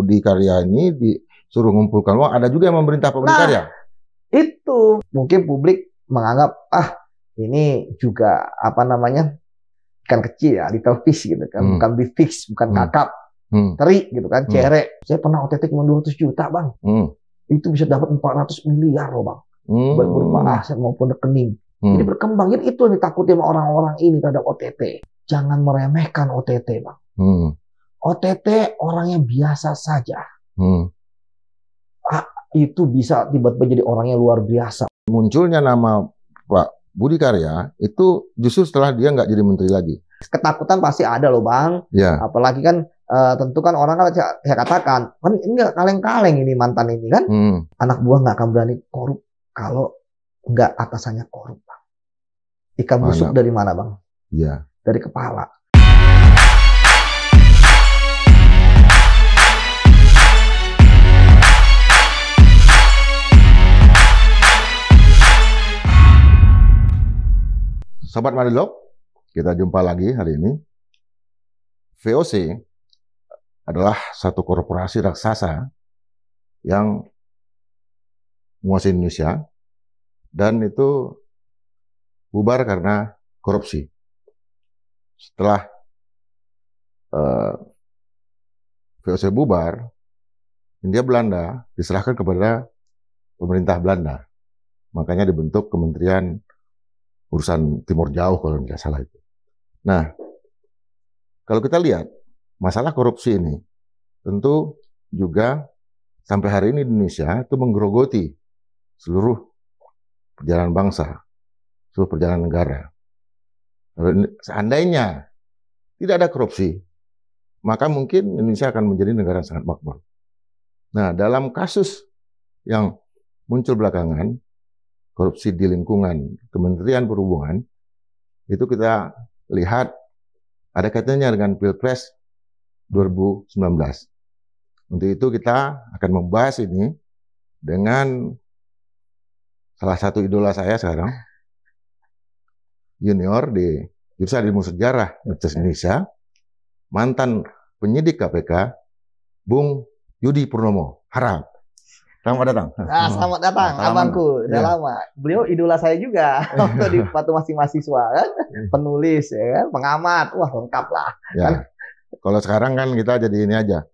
Budi Karya ini disuruh ngumpulkan uang, ada juga yang memerintah Pak Budi Karya. Itu mungkin publik menganggap ini juga apa namanya ikan kecil ya, little fish gitu kan, bukan big fish, bukan kakap, teri gitu kan, cerek. Saya pernah OTT cuma 200 juta bang, itu bisa dapat 400 miliar loh bang, baik berupa aset maupun rekening. Jadi berkembang, jadi itu yang ditakuti sama orang-orang ini terhadap OTT. Jangan meremehkan OTT bang. OTT orang yang biasa saja. Itu bisa tiba-tiba jadi orang yang luar biasa. Munculnya nama Pak Budi Karya itu justru setelah dia nggak jadi menteri lagi. Ketakutan pasti ada loh bang. Ya. Apalagi kan tentu kan orang kan saya katakan kan ini nggak kaleng-kaleng ini mantan ini kan. Anak buah nggak akan berani korup kalau nggak atasannya korup bang. Ikan busuk dari mana bang? Iya. Dari kepala. Sobat Madilog, kita jumpa lagi hari ini. VOC adalah satu korporasi raksasa yang menguasai Indonesia dan itu bubar karena korupsi. Setelah VOC bubar, Hindia Belanda diserahkan kepada pemerintah Belanda. Makanya dibentuk Kementerian Urusan Timur Jauh kalau tidak salah itu. Nah, kalau kita lihat masalah korupsi ini, tentu juga sampai hari ini Indonesia itu menggerogoti seluruh perjalanan bangsa, seluruh perjalanan negara. Seandainya tidak ada korupsi, maka mungkin Indonesia akan menjadi negara yang sangat makmur. Nah, dalam kasus yang muncul belakangan, korupsi di lingkungan Kementerian Perhubungan, itu kita lihat ada kaitannya dengan Pilpres 2019. Untuk itu kita akan membahas ini dengan salah satu idola saya sekarang, junior di jurusan Ilmu Sejarah Universitas Indonesia, mantan penyidik KPK, Bung Yudi Purnomo. Harap. Selamat datang. Selamat datang, abangku. Udah lama. Beliau idola saya juga waktu masih mahasiswa kan, penulis ya kan, pengamat. Wah, lengkap lah. Ya. Kan? Kalau sekarang kan kita jadi ini aja.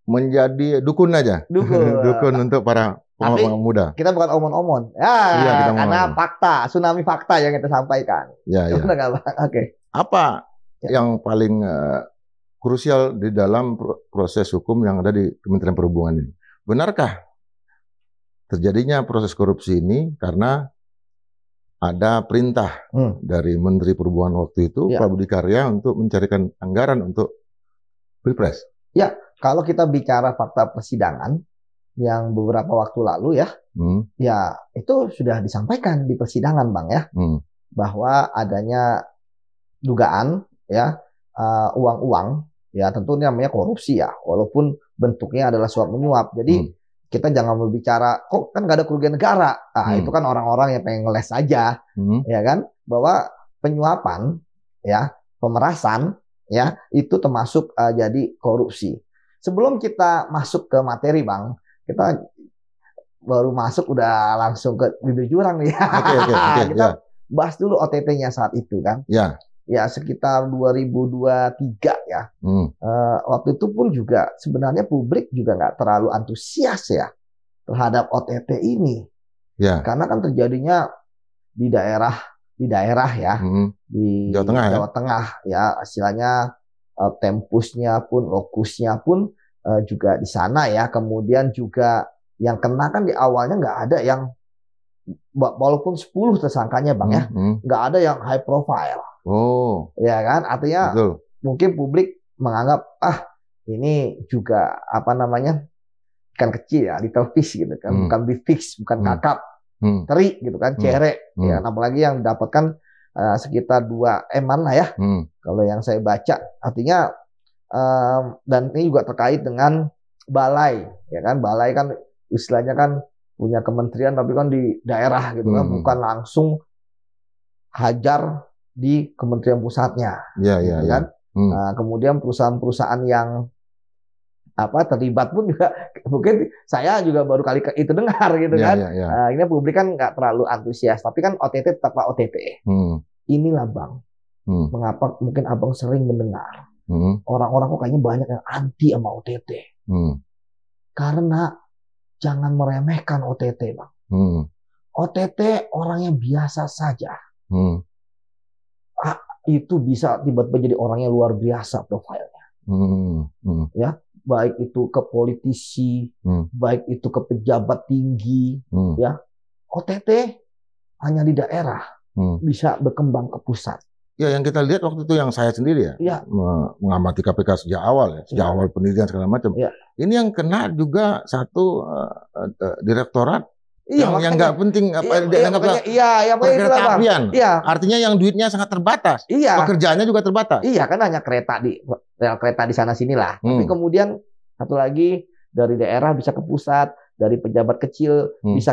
Menjadi dukun aja. Dukun untuk para pengomong muda. Kita bukan omon-omon. Ya, karena fakta, tsunami fakta yang kita sampaikan. Ya. Oke. Apa yang paling krusial di dalam proses hukum yang ada di Kementerian Perhubungan ini? Benarkah terjadinya proses korupsi ini karena ada perintah dari Menteri Perhubungan waktu itu, Pak Budi Karya, untuk mencarikan anggaran untuk Pilpres? Ya, kalau kita bicara fakta persidangan yang beberapa waktu lalu ya itu sudah disampaikan di persidangan bang ya, bahwa adanya dugaan uang-uang. Ya tentu ini namanya korupsi ya, walaupun bentuknya adalah suap menyuap. Jadi kita jangan berbicara, kok kan nggak ada kerugian negara. Itu kan orang-orang yang pengen ngeles saja, ya kan? Bahwa penyuapan, ya pemerasan, ya itu termasuk jadi korupsi. Sebelum kita masuk ke materi bang, kita baru masuk udah langsung ke bibir jurang nih. Kita bahas dulu OTT-nya saat itu kan. Ya sekitar 2023 ya. Waktu itu pun juga sebenarnya publik juga nggak terlalu antusias ya terhadap OTT ini. Karena kan terjadinya di daerah ya, di Jawa Tengah ya, istilahnya tempusnya pun, lokusnya pun juga di sana ya. Kemudian juga yang kena kan di awalnya nggak ada yang, walaupun 10 tersangkanya bang ya, nggak ada yang high profile. Ya kan, artinya mungkin publik menganggap ini juga apa namanya ikan kecil ya, little fish gitu kan, bukan big fish, bukan kakap, teri gitu kan, cerek. Ya, apalagi yang didapatkan sekitar 2 M-an lah ya, kalau yang saya baca. Artinya dan ini juga terkait dengan balai, ya kan, balai kan istilahnya kan punya kementerian tapi kan di daerah gitu kan, bukan langsung hajar di kementerian pusatnya, kan? Nah, kemudian perusahaan-perusahaan yang terlibat pun juga mungkin saya juga baru kali itu dengar gitu kan. Ini publik kan nggak terlalu antusias, tapi kan OTT tetap OTT. Inilah Bang, mengapa mungkin Abang sering mendengar orang-orang kok kayaknya banyak yang anti sama OTT. Karena jangan meremehkan OTT Bang. OTT orangnya biasa saja. Itu bisa tiba-tiba jadi orangnya luar biasa profilnya. Ya, baik itu ke politisi, baik itu ke pejabat tinggi, ya. OTT hanya di daerah bisa berkembang ke pusat. Ya, yang kita lihat waktu itu yang saya sendiri ya. Mengamati KPK sejak awal ya, sejak awal penelitian segala macam. Ini yang kena juga satu direktorat yang nggak penting kereta-apian. Artinya yang duitnya sangat terbatas. Pekerjaannya juga terbatas. Kan hanya rel kereta di sana sini lah. Tapi kemudian satu lagi dari daerah bisa ke pusat, dari pejabat kecil bisa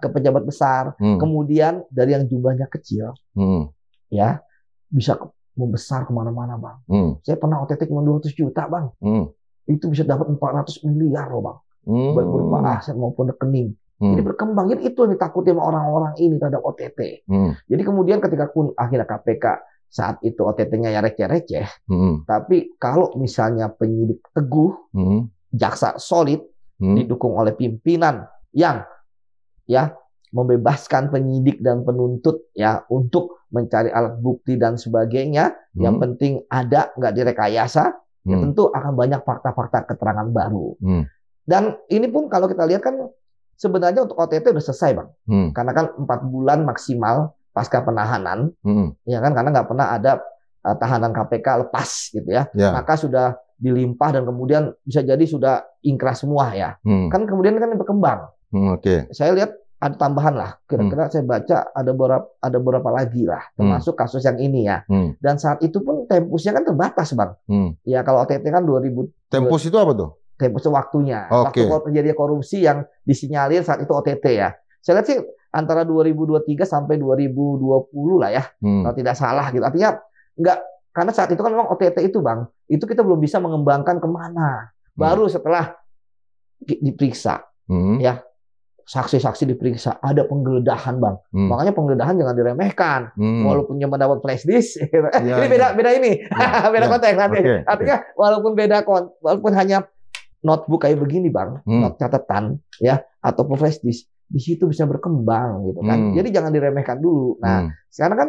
ke pejabat besar. Kemudian dari yang jumlahnya kecil, ya bisa membesar kemana-mana Bang. Saya pernah OTT cuma 200 juta Bang. Itu bisa dapat 400 miliar loh Bang. Baik berupa aset maupun rekening. Jadi berkembang. Jadi itu yang ditakuti sama orang-orang ini terhadap OTT. Jadi kemudian ketika akhirnya KPK saat itu OTT-nya ya receh-receh. Tapi kalau misalnya penyidik teguh, jaksa solid, didukung oleh pimpinan yang ya membebaskan penyidik dan penuntut ya untuk mencari alat bukti dan sebagainya. Yang penting ada, nggak direkayasa. Ya tentu akan banyak fakta-fakta keterangan baru. Dan ini pun kalau kita lihat kan sebenarnya untuk OTT udah selesai Bang. Karena kan 4 bulan maksimal pasca penahanan. Ya kan, karena nggak pernah ada tahanan KPK lepas gitu ya. Maka sudah dilimpah dan kemudian bisa jadi sudah ingkrah semua ya. Kan kemudian kan berkembang. Saya lihat ada tambahan lah. Kira-kira saya baca ada beberapa lagi lah, termasuk kasus yang ini ya. Dan saat itu pun tempusnya kan terbatas Bang. Ya kalau OTT kan 2000. Tempus itu apa tuh? Tempus waktunya. Waktu terjadi korupsi yang disinyalir saat itu OTT ya. Saya lihat sih antara 2023 sampai 2020 lah ya. Kalau tidak salah gitu. Artinya enggak, karena saat itu kan memang OTT itu Bang, itu kita belum bisa mengembangkan kemana. Baru setelah diperiksa, ya saksi-saksi diperiksa, ada penggeledahan Bang. Makanya penggeledahan jangan diremehkan. Walaupun cuma dapat flash disk, ini beda ini, beda konteks nanti. Artinya walaupun hanya notebook kayak begini Bang, not catatan ya ataupun flash disk, di situ bisa berkembang gitu kan. Jadi jangan diremehkan dulu. Nah, sekarang kan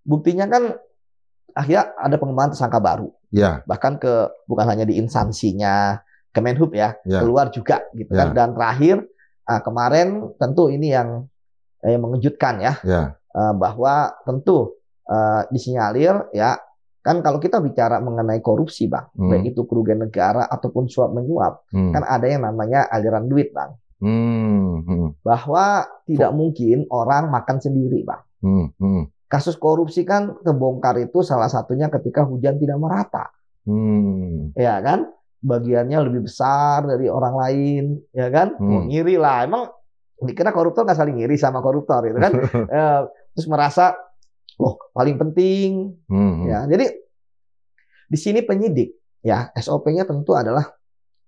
buktinya kan akhirnya ada pengembangan tersangka baru. Bahkan bukan hanya di instansinya Kemenhub ya, keluar juga gitu kan. Dan terakhir kemarin tentu ini yang mengejutkan ya, bahwa tentu disinyalir ya. Kan kalau kita bicara mengenai korupsi Bang, baik itu kerugian negara ataupun suap menyuap, kan ada yang namanya aliran duit Bang. Bahwa tidak mungkin orang makan sendiri Bang. Kasus korupsi kan kebongkar itu salah satunya ketika hujan tidak merata. Ya kan? Bagiannya lebih besar dari orang lain, ya kan? Mau ngiri lah. Emang dikira koruptor nggak saling ngiri sama koruptor gitu kan? Terus merasa loh paling penting. Ya, jadi di sini penyidik ya SOP-nya tentu adalah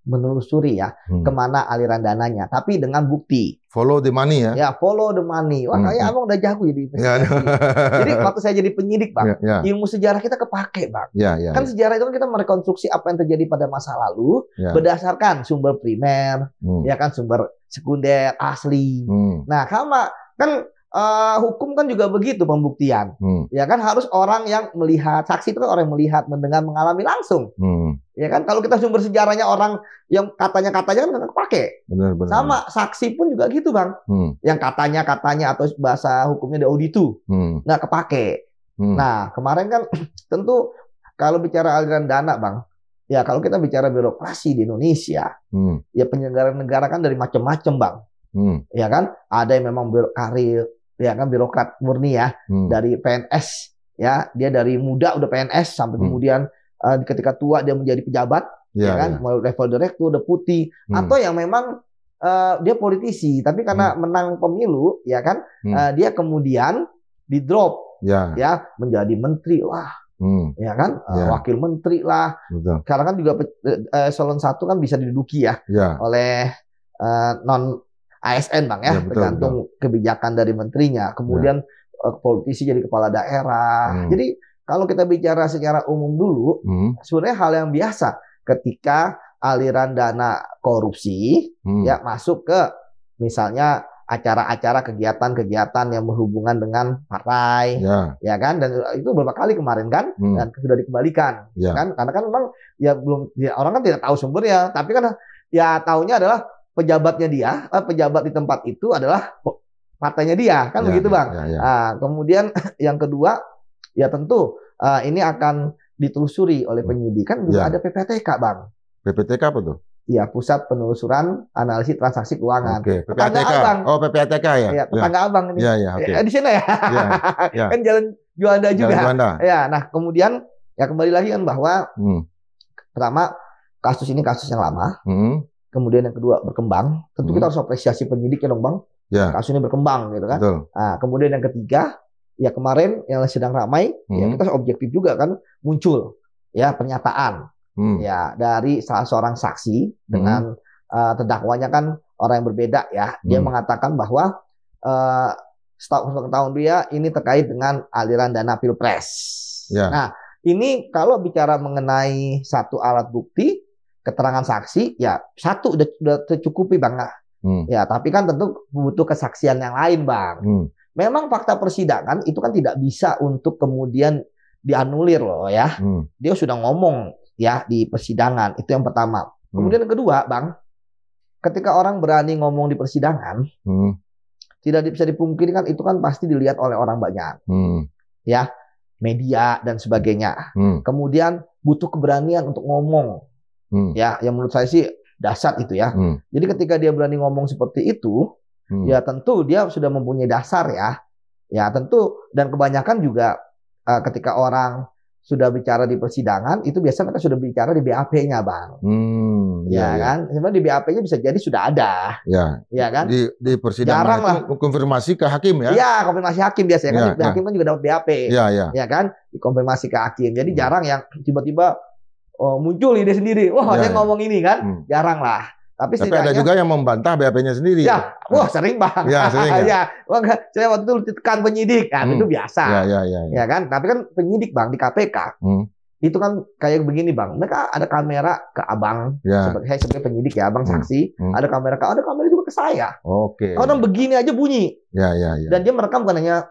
menelusuri ya kemana aliran dananya, tapi dengan bukti. Follow the money ya. Ya, follow the money. Wah, kayak abang udah jago jadi investigasi. Jadi waktu saya jadi penyidik Bang, ilmu sejarah kita kepake Bang. Kan sejarah itu kan kita merekonstruksi apa yang terjadi pada masa lalu berdasarkan sumber primer, ya kan, sumber sekunder asli. Nah, sama kan hukum kan juga begitu pembuktian. Ya kan, harus orang yang melihat, saksi itu kan orang yang melihat, mendengar, mengalami langsung. Ya kan, kalau kita sumber sejarahnya orang yang katanya kan nggak kepake. Sama saksi pun juga gitu Bang. Yang katanya atau bahasa hukumnya de auditu nggak kepake. Nah, kemarin kan tentu kalau bicara aliran dana Bang, ya kalau kita bicara birokrasi di Indonesia, ya penyelenggara negara kan dari macam-macam Bang. Ya kan, ada yang memang karir, ya kan, birokrat murni ya, dari PNS ya, dia dari muda udah PNS sampai kemudian ketika tua dia menjadi pejabat, ya kan, mulai level direktur, deputi, atau yang memang dia politisi tapi karena menang pemilu, ya kan, dia kemudian di drop ya menjadi menteri. Wah, Ya kan, wakil menteri lah. Betul. Karena kan juga eselon 1 kan bisa diduduki ya, oleh non ASN Bang ya, tergantung kebijakan dari menterinya. Kemudian politisi jadi kepala daerah. Jadi kalau kita bicara secara umum dulu, sebenarnya hal yang biasa ketika aliran dana korupsi ya masuk ke misalnya acara-acara kegiatan-kegiatan yang berhubungan dengan partai, ya kan, dan itu beberapa kali kemarin kan, dan sudah dikembalikan, kan, karena kan memang ya belum, ya, orang kan tidak tahu sumbernya, tapi kan ya taunya adalah pejabatnya dia, pejabat di tempat itu adalah partainya dia, kan begitu Bang. Nah, kemudian yang kedua, ya tentu ini akan ditelusuri oleh penyidik, kan juga ada PPATK Bang. PPATK apa tuh? Iya, Pusat Penelusuran Analisis Transaksi Keuangan. Oke, PPATK. Oh, PPATK ya? Iya, tetangga abang ini. Iya. Di sini ya. Kan Jalan Juanda juga. Jalan Juanda. Ya, nah kemudian ya kembali lagi kan bahwa pertama kasus ini kasus yang lama. Kemudian yang kedua berkembang. Tentu kita harus apresiasi penyidik ya dong Bang. Kasus ini berkembang gitu kan. Nah, kemudian yang ketiga, ya kemarin yang sedang ramai, ya kita objektif juga kan muncul ya pernyataan. Ya dari salah seorang saksi dengan terdakwanya kan orang yang berbeda ya. Dia mengatakan bahwa setahu tahun dia ini terkait dengan aliran dana Pilpres. Nah, ini kalau bicara mengenai satu alat bukti, keterangan saksi, ya satu udah tercukupi Bang. Ya, tapi kan tentu butuh kesaksian yang lain Bang. Memang fakta persidangan itu kan tidak bisa untuk kemudian dianulir loh ya. Dia sudah ngomong ya di persidangan, itu yang pertama. Kemudian yang kedua Bang, ketika orang berani ngomong di persidangan, tidak bisa dipungkiri kan itu kan pasti dilihat oleh orang banyak, ya media dan sebagainya. Kemudian butuh keberanian untuk ngomong, ya yang menurut saya sih dasar itu ya. Jadi ketika dia berani ngomong seperti itu, ya tentu dia sudah mempunyai dasar ya tentu, dan kebanyakan juga ketika orang sudah bicara di persidangan, itu biasanya mereka sudah bicara di BAP-nya, Bang. Kan? Sebenarnya di BAP-nya bisa jadi sudah ada. Ya kan? Di persidangan jarang itu konfirmasi ke hakim ya? Iya, konfirmasi hakim biasanya kan. Hakim kan juga dapat BAP. Ya kan? Dikonfirmasi ke hakim. Jadi jarang yang tiba-tiba muncul ide sendiri. Wah, dia ngomong ini kan. Jarang lah. Tapi ada juga yang membantah BAP-nya sendiri. Ya, wah sering Bang. Ya, sering ya. Saya waktu itu ditekan penyidik, kan itu biasa. Ya kan, tapi kan penyidik Bang di KPK itu kan kayak begini Bang. Mereka ada kamera ke Abang, sebagai penyidik ya, Abang saksi. Ada kamera juga ke saya. Orang begini aja bunyi. Dan dia merekam bukan hanya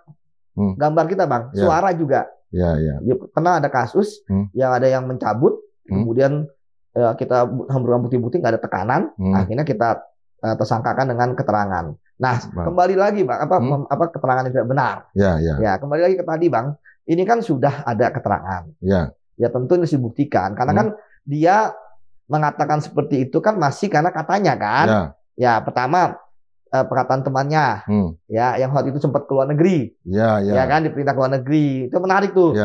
gambar kita Bang, suara juga. Pernah ada kasus yang ada yang mencabut, kemudian kita memberikan bukti-bukti nggak ada tekanan, akhirnya kita tersangkakan dengan keterangan. Nah, kembali lagi Bang, apa keterangan yang tidak benar. Ya, kembali lagi ke tadi Bang, ini kan sudah ada keterangan. Ya tentu ini harus dibuktikan, karena kan dia mengatakan seperti itu kan masih karena katanya kan. Ya pertama perkataan temannya, ya yang waktu itu sempat ke luar negeri. Ya kan, diperintah ke luar negeri, itu menarik tuh.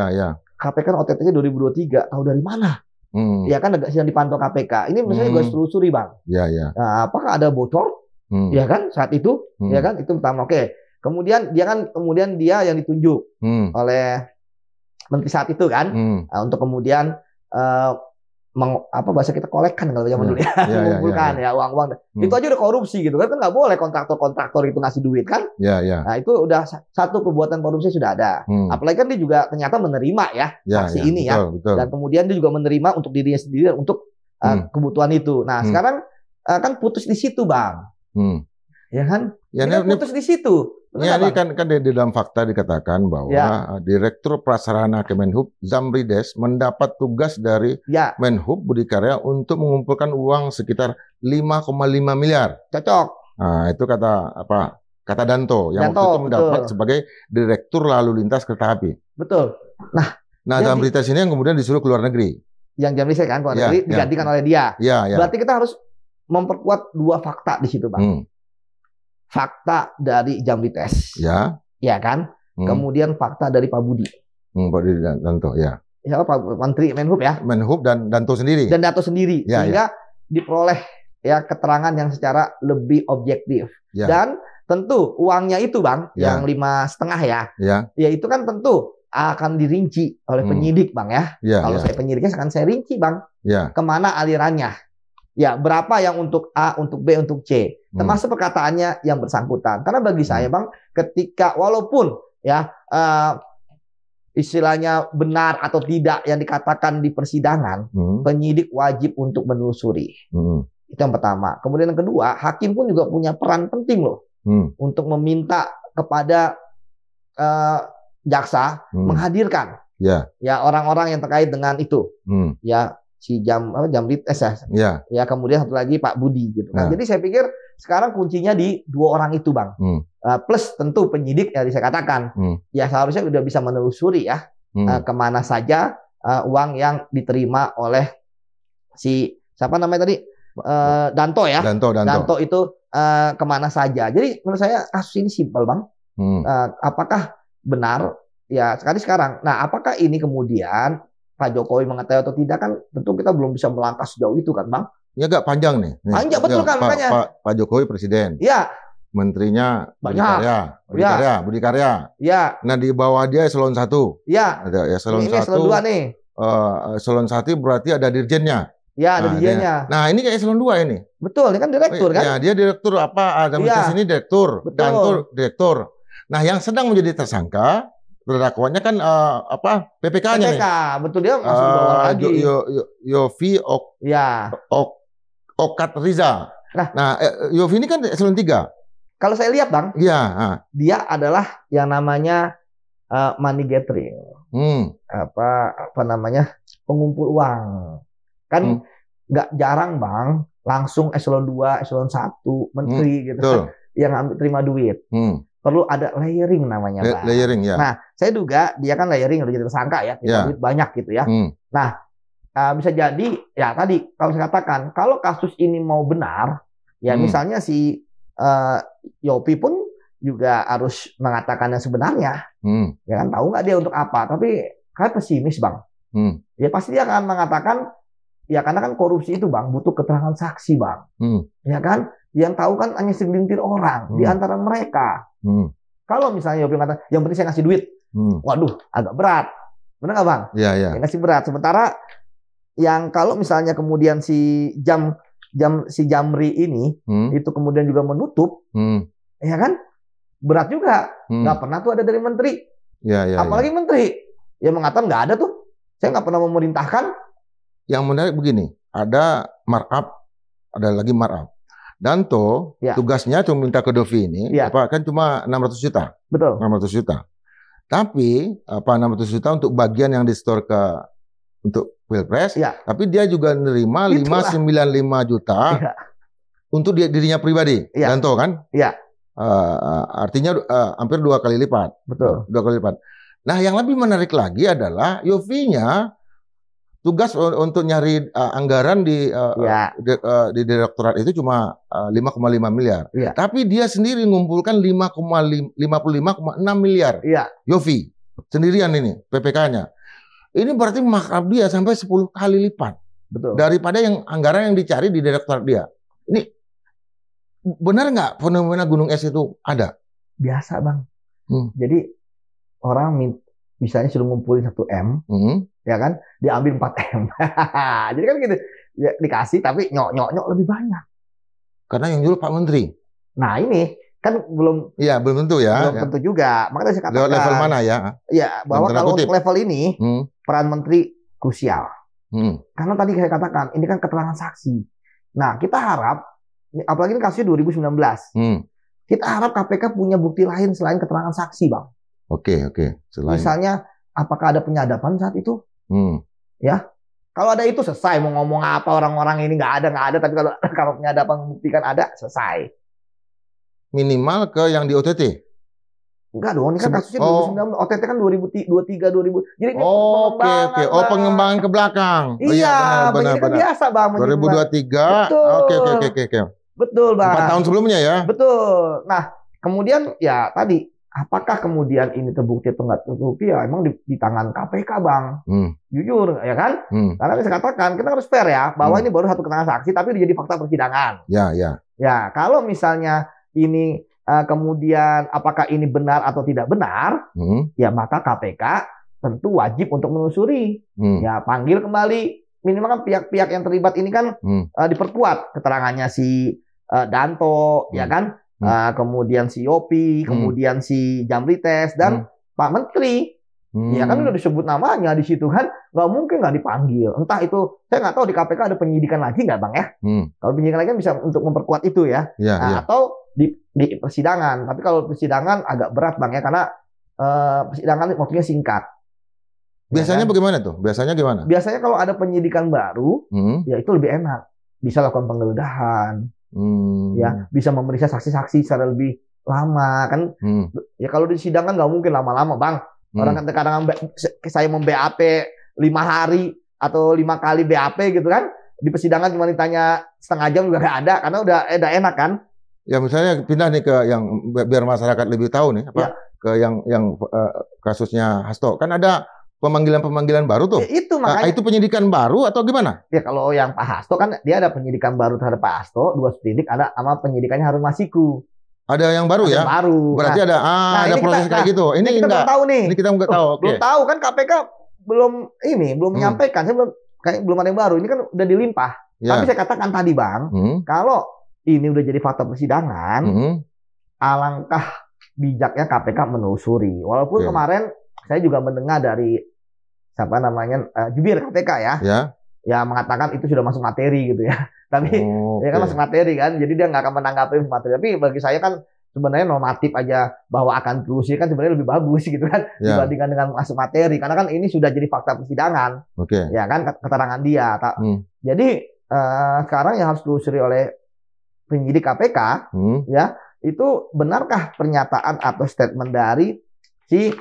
KPK kan OTT-nya 2023, tahu dari mana? Ya kan sedang dipantau KPK. Ini misalnya gue telusuri Bang. Nah, apakah ada bocor? Ya kan saat itu, ya kan itu pertama. Oke. Kemudian dia yang ditunjuk oleh menteri saat itu kan, untuk kemudian bahasa kita kolekkan kalau zaman dulu ya, mengumpulkan uang-uang. Itu aja udah korupsi gitu kan nggak boleh kontraktor itu ngasih duit kan. Nah itu udah satu perbuatan korupsi sudah ada. Apalagi kan dia juga ternyata menerima saksi ini betul. Dan kemudian dia juga menerima untuk dirinya sendiri untuk kebutuhan itu. Nah sekarang kan putus di situ Bang. Ya kan? Ini putus di situ. Ini kan di dalam fakta dikatakan bahwa Direktur Prasarana Kemenhub Zamrides mendapat tugas dari Menhub Budi Karya untuk mengumpulkan uang sekitar 5,5 miliar. Cocok. Nah, itu kata Danto yang waktu itu mendapat sebagai Direktur Lalu Lintas Kereta Api. Betul. Nah Zamrides ini yang kemudian disuruh ke luar negeri. Yang Zamrides kan keluar negeri digantikan oleh dia. Berarti kita harus memperkuat dua fakta di situ, Bang. Fakta dari Zamrides, ya kan? Kemudian fakta dari Pak Budi, Pak Budi Danto, Pak Menteri Menhub Menhub dan Danto sendiri, sehingga diperoleh keterangan yang secara lebih objektif. Dan tentu uangnya itu Bang, yang 5,5 ya itu kan tentu akan dirinci oleh penyidik, Bang ya. Kalau saya penyidiknya akan saya rinci, Bang. Kemana alirannya? Ya, berapa yang untuk A, untuk B, untuk C. Termasuk perkataannya yang bersangkutan. Karena bagi saya, Bang, ketika walaupun ya istilahnya benar atau tidak yang dikatakan di persidangan, penyidik wajib untuk menelusuri. Itu yang pertama. Kemudian yang kedua, hakim pun juga punya peran penting loh untuk meminta kepada jaksa menghadirkan ya orang-orang yang terkait dengan itu. Ya si Jamrit ya kemudian satu lagi Pak Budi gitu kan. Jadi saya pikir sekarang kuncinya di dua orang itu, Bang. Plus tentu penyidik yang saya katakan ya seharusnya sudah bisa menelusuri ya kemana saja uang yang diterima oleh si siapa namanya tadi Danto ya. Danto itu kemana saja. Jadi menurut saya kasus ini simpel, Bang. Apakah benar ya sekarang? Nah, apakah ini kemudian Pak Jokowi mengetahui atau tidak kan tentu kita belum bisa melangkah sejauh itu kan, Bang? Ya agak panjang nih. Panjang betul kan makanya. Pak Jokowi presiden. Ya. Menterinya Budi Karya. Ya. Nah di bawah dia eselon 1. Ya. Ada eselon 1. Ini eselon 2 nih. Eselon 1 berarti ada dirjennya. Ya, ada dirjennya. Nah, ini kayak eselon 2 ini. Betul, ini kan direktur kan? Ya, dia direktur apa? Ada sini direktur, Danto direktur. Nah, yang sedang menjadi tersangka terdakwanya kan PPK-nya nih. Betul, dia masuk bawah lagi. Yofi Okat Riza. Nah, Yofi ini kan eselon 3. Kalau saya lihat, Bang, dia adalah yang namanya money gathering. Apa namanya? Pengumpul uang. Kan nggak jarang, Bang, langsung eselon 2, eselon 1, menteri gitu kan, yang terima duit. Perlu ada layering namanya, Bang. Layering, ya. Nah, saya duga dia kan layering udah jadi tersangka ya, duit banyak gitu ya. Nah, bisa jadi ya tadi kalau saya katakan kalau kasus ini mau benar, ya misalnya si Yopi pun juga harus mengatakan yang sebenarnya. Ya kan tahu nggak dia untuk apa? Tapi kan pesimis, Bang. Ya pasti dia akan mengatakan ya karena kan korupsi itu, Bang, butuh keterangan saksi, Bang. Ya kan? Yang tahu kan hanya segelintir orang di antara mereka. Kalau misalnya Yopi mengatakan, yang penting saya ngasih duit. Waduh, agak berat. Benar nggak, Bang? Iya. Yang ngasih berat. Sementara yang kalau misalnya kemudian si Jamri ini itu kemudian juga menutup, ya kan? Berat juga. Nggak pernah tuh ada dari menteri. Apalagi menteri. Ya mengatakan nggak ada tuh. Saya nggak pernah memerintahkan. Yang menarik begini, ada markup, ada lagi markup. Danto tugasnya cuma minta ke Dovi ini, kan cuma 600 juta. Betul. 600 juta. Tapi 600 juta untuk bagian yang di-store untuk Pilpres, tapi dia juga nerima 595 juta untuk dirinya pribadi. Danto kan? Iya. Artinya hampir 2 kali lipat. Betul. 2 kali lipat. Nah, yang lebih menarik lagi adalah Yofi-nya tugas untuk nyari anggaran di direktorat itu cuma 5,5 miliar. Tapi dia sendiri ngumpulkan 55,6 miliar. Yofi sendirian ini PPK-nya. Ini berarti markup dia sampai 10 kali lipat. Betul. Daripada yang anggaran yang dicari di direktorat dia. Ini benar nggak fenomena gunung es itu ada? Biasa, Bang. Jadi orang misalnya sudah ngumpulin 1 M, ya kan, diambil 4 M. Jadi kan gitu, ya, dikasih tapi nyok lebih banyak. Karena yang nyuruh Pak Menteri. Nah ini kan belum. Iya, belum tentu ya. Belum tentu juga. Makanya saya katakan. Lewat level mana ya? Ya, bahwa kalau untuk level ini peran Menteri krusial. Karena tadi saya katakan ini kan keterangan saksi. Nah kita harap, apalagi ini kasusnya 2019. Kita harap KPK punya bukti lain selain keterangan saksi, Bang. Oke. Selain. Misalnya, apakah ada penyadapan saat itu? Ya, kalau ada itu selesai. Mau ngomong apa orang-orang ini nggak ada. Tapi kalau penyadapan membuktikan ada, selesai. Minimal ke yang di OTT. Enggak dong, ini kan kasusnya 2019. OTT kan 2023, 2000. Jadi ini Oke. Oh, pengembangan ke belakang. Iya, benar. Kan biasa, Bang. 2023. Oke. Betul, Bang. 4 tahun sebelumnya ya. Betul. Nah, kemudian ya tadi. Apakah kemudian ini terbukti atau nggak terbukti? Ya emang di tangan KPK, Bang. Jujur, ya kan? Karena saya katakan, kita harus fair ya, bahwa ini baru satu keterangan saksi, tapi udah jadi fakta persidangan. Ya, kalau misalnya ini kemudian apakah ini benar atau tidak benar, ya maka KPK tentu wajib untuk menelusuri. Ya, panggil kembali. Minimal kan pihak-pihak yang terlibat ini kan diperkuat keterangannya si Danto, ya kan? Kemudian si Yopi, kemudian si Jamrites dan Pak Menteri. Ya kan udah disebut namanya di situ kan, nggak mungkin nggak dipanggil. Entah itu, saya nggak tahu di KPK ada penyidikan lagi nggak Bang ya? Kalau penyidikan lagi kan bisa untuk memperkuat itu ya. Atau di persidangan. Tapi kalau persidangan agak berat Bang ya, karena persidangan waktunya singkat. Biasanya ya kan? Bagaimana tuh? Biasanya gimana? Biasanya kalau ada penyidikan baru, ya itu lebih enak. Bisa lakukan penggeledahan, ya bisa memeriksa saksi-saksi secara lebih lama kan. Ya kalau di sidang kan nggak mungkin lama-lama Bang. Orang kadang-kadang saya mem-BAP 5 hari atau 5 kali BAP gitu kan. Di persidangan cuma ditanya setengah jam juga nggak ada, karena udah enak kan. Ya misalnya pindah nih ke yang biar masyarakat lebih tahu nih apa ke yang kasusnya Hasto, kan ada pemanggilan baru tuh. Ya, itu makanya. Itu penyidikan baru atau gimana? Ya kalau yang Pak Hasto kan dia ada penyidikan baru terhadap Pak Hasto, 2 sprindik, ada sama penyidikannya Harun Masiku. Ada yang baru ya? Baru. Berarti ada proses kayak gitu. Ini kita enggak belum tahu nih. Ini kita nggak tahu. Belum tahu kan, KPK belum menyampaikan. Saya belum ada yang baru. Ini kan udah dilimpah. Tapi saya katakan tadi Bang, kalau ini udah jadi fakta persidangan, alangkah bijaknya KPK menelusuri. Walaupun kemarin saya juga mendengar dari jubir KPK ya mengatakan itu sudah masuk materi gitu ya. Tapi ya kan masuk materi kan, jadi dia nggak akan menanggapi materi. Tapi bagi saya kan sebenarnya normatif aja bahwa akan telusuri kan sebenarnya lebih bagus gitu kan dibandingkan dengan masuk materi, karena kan ini sudah jadi fakta persidangan. Ya kan, keterangan dia. Jadi sekarang yang harus telusuri oleh penyidik KPK ya, itu benarkah pernyataan atau statement dari si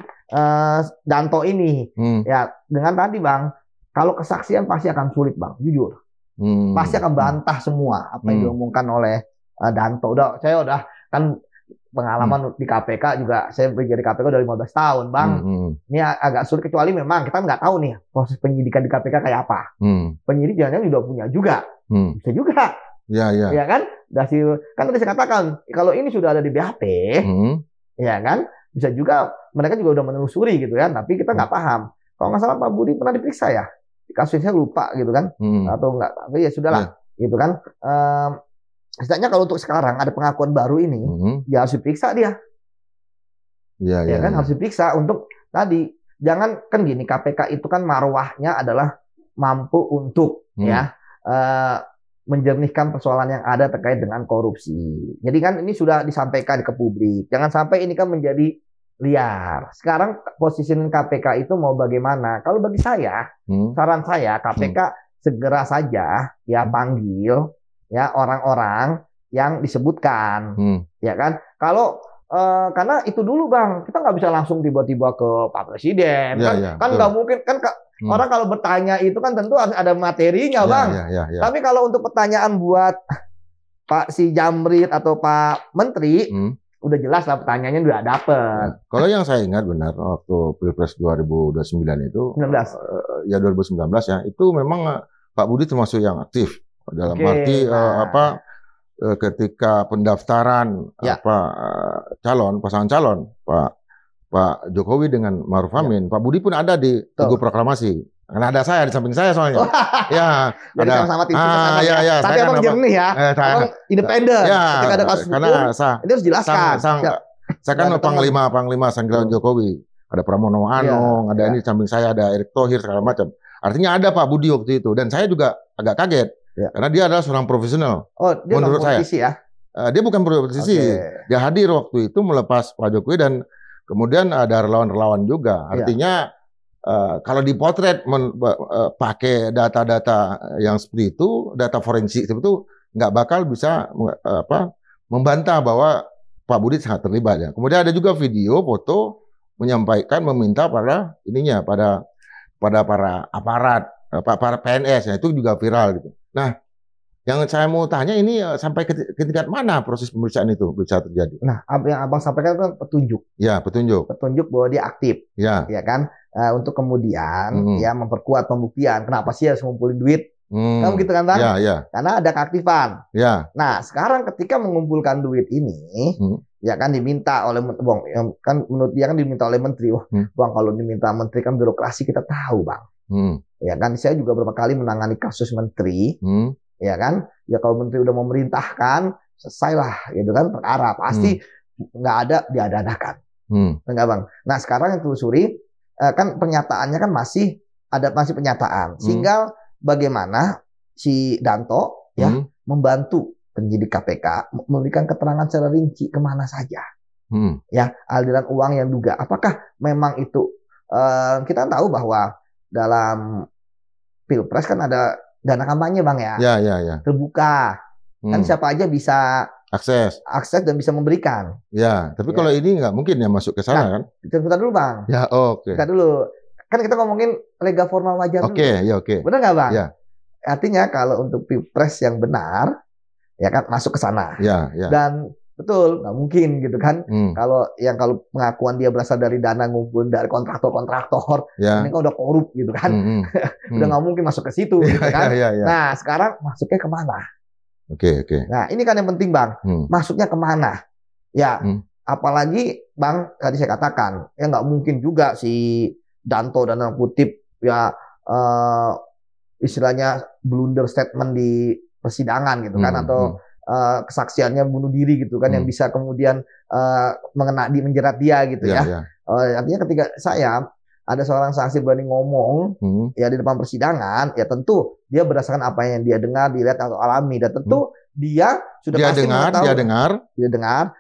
Danto ini. Ya, dengan tadi Bang, kalau kesaksian pasti akan sulit Bang, jujur. Pasti akan bantah semua apa yang diomongkan oleh Danto. Saya udah kan pengalaman di KPK juga, saya menjadi KPK udah 15 tahun Bang. Ini agak sulit, kecuali memang kita nggak tahu nih proses penyidikan di KPK kayak apa. Penyidik jangan-jangan udah punya juga. Bisa juga. Ya kan? Kan tadi saya katakan, kalau ini sudah ada di BAP, ya kan? Bisa juga mereka juga udah menelusuri gitu kan, tapi kita nggak paham. Kalau nggak salah Pak Budi pernah diperiksa ya, kasusnya lupa gitu kan, atau nggak, tapi ya sudahlah gitu kan. Setidaknya kalau untuk sekarang ada pengakuan baru ini, ya harus diperiksa dia. Ya kan, harus diperiksa untuk tadi. Jangan kan gini, KPK itu kan marwahnya adalah mampu untuk menjernihkan persoalan yang ada terkait dengan korupsi. Jadi kan ini sudah disampaikan ke publik. Jangan sampai ini kan menjadi liar. Sekarang posisi KPK itu mau bagaimana? Kalau bagi saya, saran saya KPK segera saja ya panggil ya orang-orang yang disebutkan, ya kan? Kalau karena itu dulu Bang, kita nggak bisa langsung tiba-tiba ke Pak Presiden, kan nggak mungkin kan. Orang kalau bertanya itu kan tentu harus ada materinya Bang. Tapi kalau untuk pertanyaan buat Pak si Jamrit atau Pak Menteri, udah jelas lah pertanyaannya udah dapet. Kalau yang saya ingat benar waktu Pilpres 2029 itu, 2019 ya, itu memang Pak Budi termasuk yang aktif dalam arti ketika pendaftaran pasangan calon Pak Jokowi dengan Maruf Amin, Pak Budi pun ada di Tugu Proklamasi. Karena ada saya di samping saya soalnya. Ya, jadi ada sama-sama tim ya. Tapi Abang jernih ya. Abang independen. Ketika ada kasus hukum, itu harus jelaskan. Saya kan Panglima Sanggalan Jokowi. Ada Pramono Anung, ada ini di samping saya ada Erick Thohir segala macam. Artinya ada Pak Budi waktu itu, dan saya juga agak kaget karena dia adalah seorang profesional. Oh, dia menurut saya. Ya? Dia bukan politisi. Dia hadir waktu itu melepas Pak Jokowi, dan kemudian ada relawan-relawan juga. Artinya kalau dipotret pakai data-data yang seperti itu, data forensik seperti itu, nggak bakal bisa membantah bahwa Pak Budi sangat terlibat ya. Kemudian ada juga video, foto menyampaikan, meminta pada para aparat, para PNS ya, itu juga viral gitu. Nah, yang saya mau tanya ini sampai ke tingkat mana proses pemeriksaan itu bisa terjadi? Nah, yang Abang sampaikan kan petunjuk. Ya, petunjuk. Petunjuk bahwa dia aktif. Ya kan? Untuk kemudian ya memperkuat pembuktian. Kenapa sih harus ngumpulin duit? Kan begitu kan, Bang? Ya. Karena ada keaktifan. Ya. Nah, sekarang ketika mengumpulkan duit ini, ya kan diminta oleh Bang, kan menurut dia kan diminta oleh menteri. Bang, kalau diminta menteri kan birokrasi kita tahu, Bang. Ya kan, saya juga beberapa kali menangani kasus menteri, ya kan, ya kalau menteri udah memerintahkan, selesailah, gitu kan, perkara pasti nggak ada diada-adakan, enggak Bang. Nah sekarang yang telusuri, kan pernyataannya kan masih pernyataan, sehingga bagaimana si Danto ya membantu penyidik KPK memberikan keterangan secara rinci kemana saja, ya aliran uang yang duga. Apakah memang itu kita tahu bahwa dalam Pilpres kan ada dana kampanye Bang ya, terbuka, kan siapa aja bisa akses dan bisa memberikan. Ya, tapi kalau ini nggak mungkin ya masuk ke sana kan? Kita dulu Bang. Ya, oke. Kita dulu. Kan kita ngomongin lega formal wajar dulu. Oke. Benar nggak Bang? Ya. Artinya kalau untuk Pilpres yang benar, ya kan masuk ke sana. Ya. Dan betul, nggak mungkin gitu kan. Kalau pengakuan dia berasal dari dana ngumpul dari kontraktor, ini kan udah korup gitu kan. Udah nggak mungkin masuk ke situ gitu kan. Nah, sekarang masuknya kemana? Oke. Nah, ini kan yang penting Bang. Masuknya kemana? Ya, apalagi Bang, tadi saya katakan, ya nggak mungkin juga si Danto dan kutip ya istilahnya blunder statement di persidangan gitu kan, atau kesaksiannya bunuh diri gitu kan, yang bisa kemudian menjerat dia gitu ya. Artinya ketika ada seorang saksi berani ngomong ya di depan persidangan, ya tentu dia berdasarkan apa yang dia dengar, dilihat atau alami, dan tentu dia sudah pasti mengetahui, dia dengar,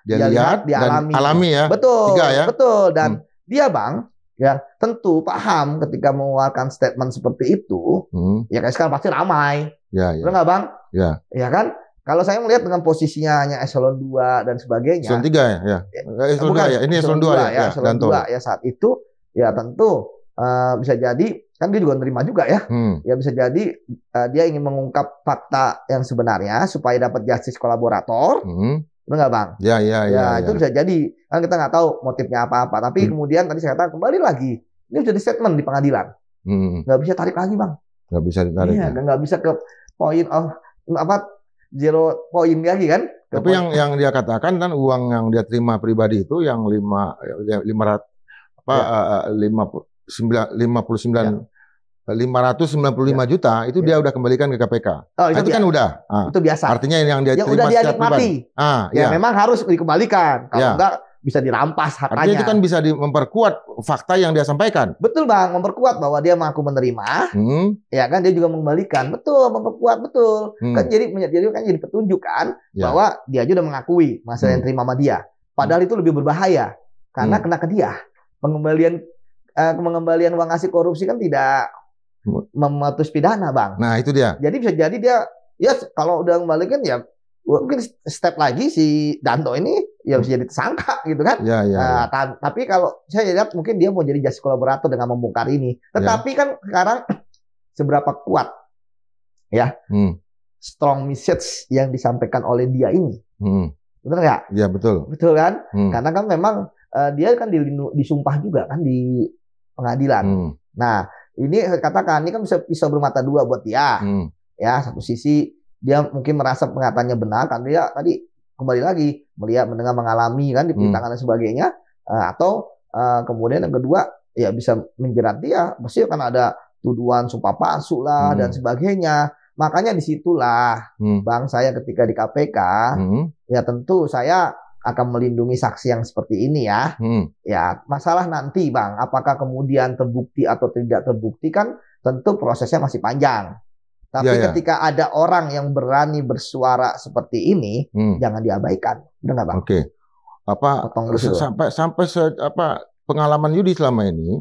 dia lihat, dia alami ya. Betul, ya? Betul. Dan dia Bang ya tentu paham ketika mengeluarkan statement seperti itu, ya kayak sekarang pasti ramai. Benar nggak Bang? Ya kan? Kalau saya melihat dengan posisinya hanya eselon 2 dan sebagainya. Eselon 3 ya? Eselon 2 ya? Ini eselon 2 ya? Eselon 2 ya saat itu, ya tentu bisa jadi, kan dia juga nerima juga ya. Ya bisa jadi dia ingin mengungkap fakta yang sebenarnya supaya dapat justice kolaborator. Benar nggak Bang? Ya, itu bisa jadi. Kan kita nggak tahu motifnya apa-apa. Tapi kemudian tadi saya katakan kembali lagi, ini sudah di statement di pengadilan. Nggak bisa tarik lagi Bang. Nggak bisa ditarik. Iya, nggak bisa ke point of zero point lagi kan? Tapi yang dia katakan kan uang yang dia terima pribadi itu yang 599 juta itu dia udah kembalikan ke KPK. Itu kan udah. Itu biasa. Artinya yang dia terima udah dia nikmati. Memang harus dikembalikan. Kalau enggak bisa dirampas hartanya. Artinya itu kan bisa memperkuat fakta yang dia sampaikan. Betul Bang, memperkuat bahwa dia mengaku menerima. Ya kan, dia juga mengembalikan. Betul, memperkuat betul. Kan jadi petunjuk kan bahwa dia juga udah mengakui masalah yang terima sama dia. Padahal itu lebih berbahaya karena kena ke dia. Pengembalian uang hasil korupsi kan tidak memutus pidana Bang. Nah itu dia. Jadi bisa jadi dia ya kalau udah kembalikan ya mungkin step lagi si Danto ini ya bisa jadi tersangka gitu kan. Tapi kalau saya lihat mungkin dia mau jadi justice kolaborator dengan membongkar ini. Tetapi kan sekarang seberapa kuat ya strong message yang disampaikan oleh dia ini. Benar nggak? Iya betul. Betul kan? Karena kan memang dia kan disumpah juga kan di pengadilan. Nah ini katakan ini kan bisa bermata dua buat dia. Ya satu sisi dia mungkin merasa pernyataannya benar kan, dia tadi kembali lagi melihat, mendengar, mengalami kan di persidangan dan sebagainya, atau kemudian yang kedua ya bisa menjerat dia, pasti akan ada tuduhan sumpah palsu lah dan sebagainya. Makanya disitulah Bang, saya ketika di KPK ya tentu saya akan melindungi saksi yang seperti ini ya. Ya masalah nanti Bang, apakah kemudian terbukti atau tidak terbukti kan tentu prosesnya masih panjang. Tapi ketika ada orang yang berani bersuara seperti ini, jangan diabaikan. Benar nggak Bang? Oke. Sampai pengalaman Yudi selama ini,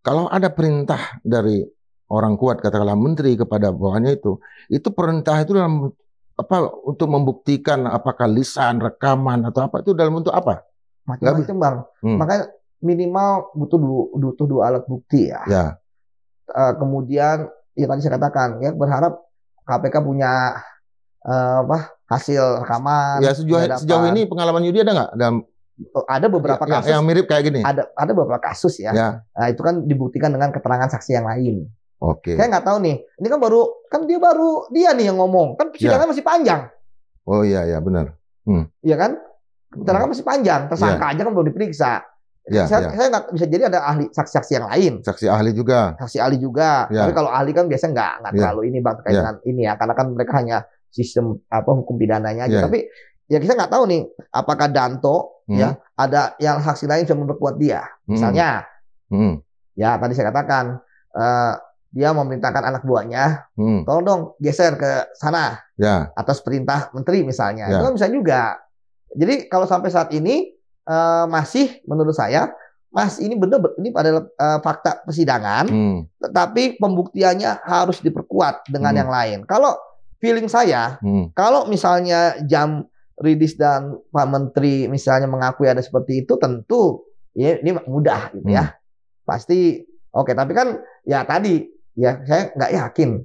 kalau ada perintah dari orang kuat, katakanlah menteri kepada bawahannya itu perintah itu dalam untuk membuktikan apakah lisan, rekaman atau apa, itu dalam bentuk apa? Macam-macam Bang. Makanya minimal butuh dua alat bukti ya. Kemudian ya tadi saya katakan ya, berharap KPK punya hasil rekaman. Ya sejauh ini pengalaman Yudi ada nggak? Ada beberapa kasus yang mirip kayak gini. Ada beberapa kasus ya. Nah, itu kan dibuktikan dengan keterangan saksi yang lain. Oke. Saya nggak tahu nih. Ini kan dia nih yang ngomong. Kan persidangan masih panjang. Oh iya benar. Iya kan? Keterangan masih panjang, tersangka aja kan belum diperiksa. Saya nggak bisa jadi ada ahli saksi-saksi yang lain. Saksi ahli juga. Saksi ahli juga. Tapi kalau ahli kan biasanya nggak terlalu ini bang terkait dengan ini ya, karena kan mereka hanya sistem hukum pidananya aja. Tapi ya kita nggak tahu nih, apakah Danto ya ada yang saksi lain bisa memperkuat dia. Misalnya, ya tadi saya katakan dia memerintahkan anak buahnya, tolong dong geser ke sana atas perintah menteri misalnya. Itu kan bisa juga. Jadi kalau sampai saat ini masih menurut saya, Mas, ini benar ini adalah fakta persidangan, tetapi pembuktiannya harus diperkuat dengan yang lain. Kalau feeling saya, kalau misalnya jam Rilis dan Pak Menteri misalnya mengakui ada seperti itu, tentu ya ini mudah gitu ya, pasti oke. Tapi kan ya tadi ya saya nggak yakin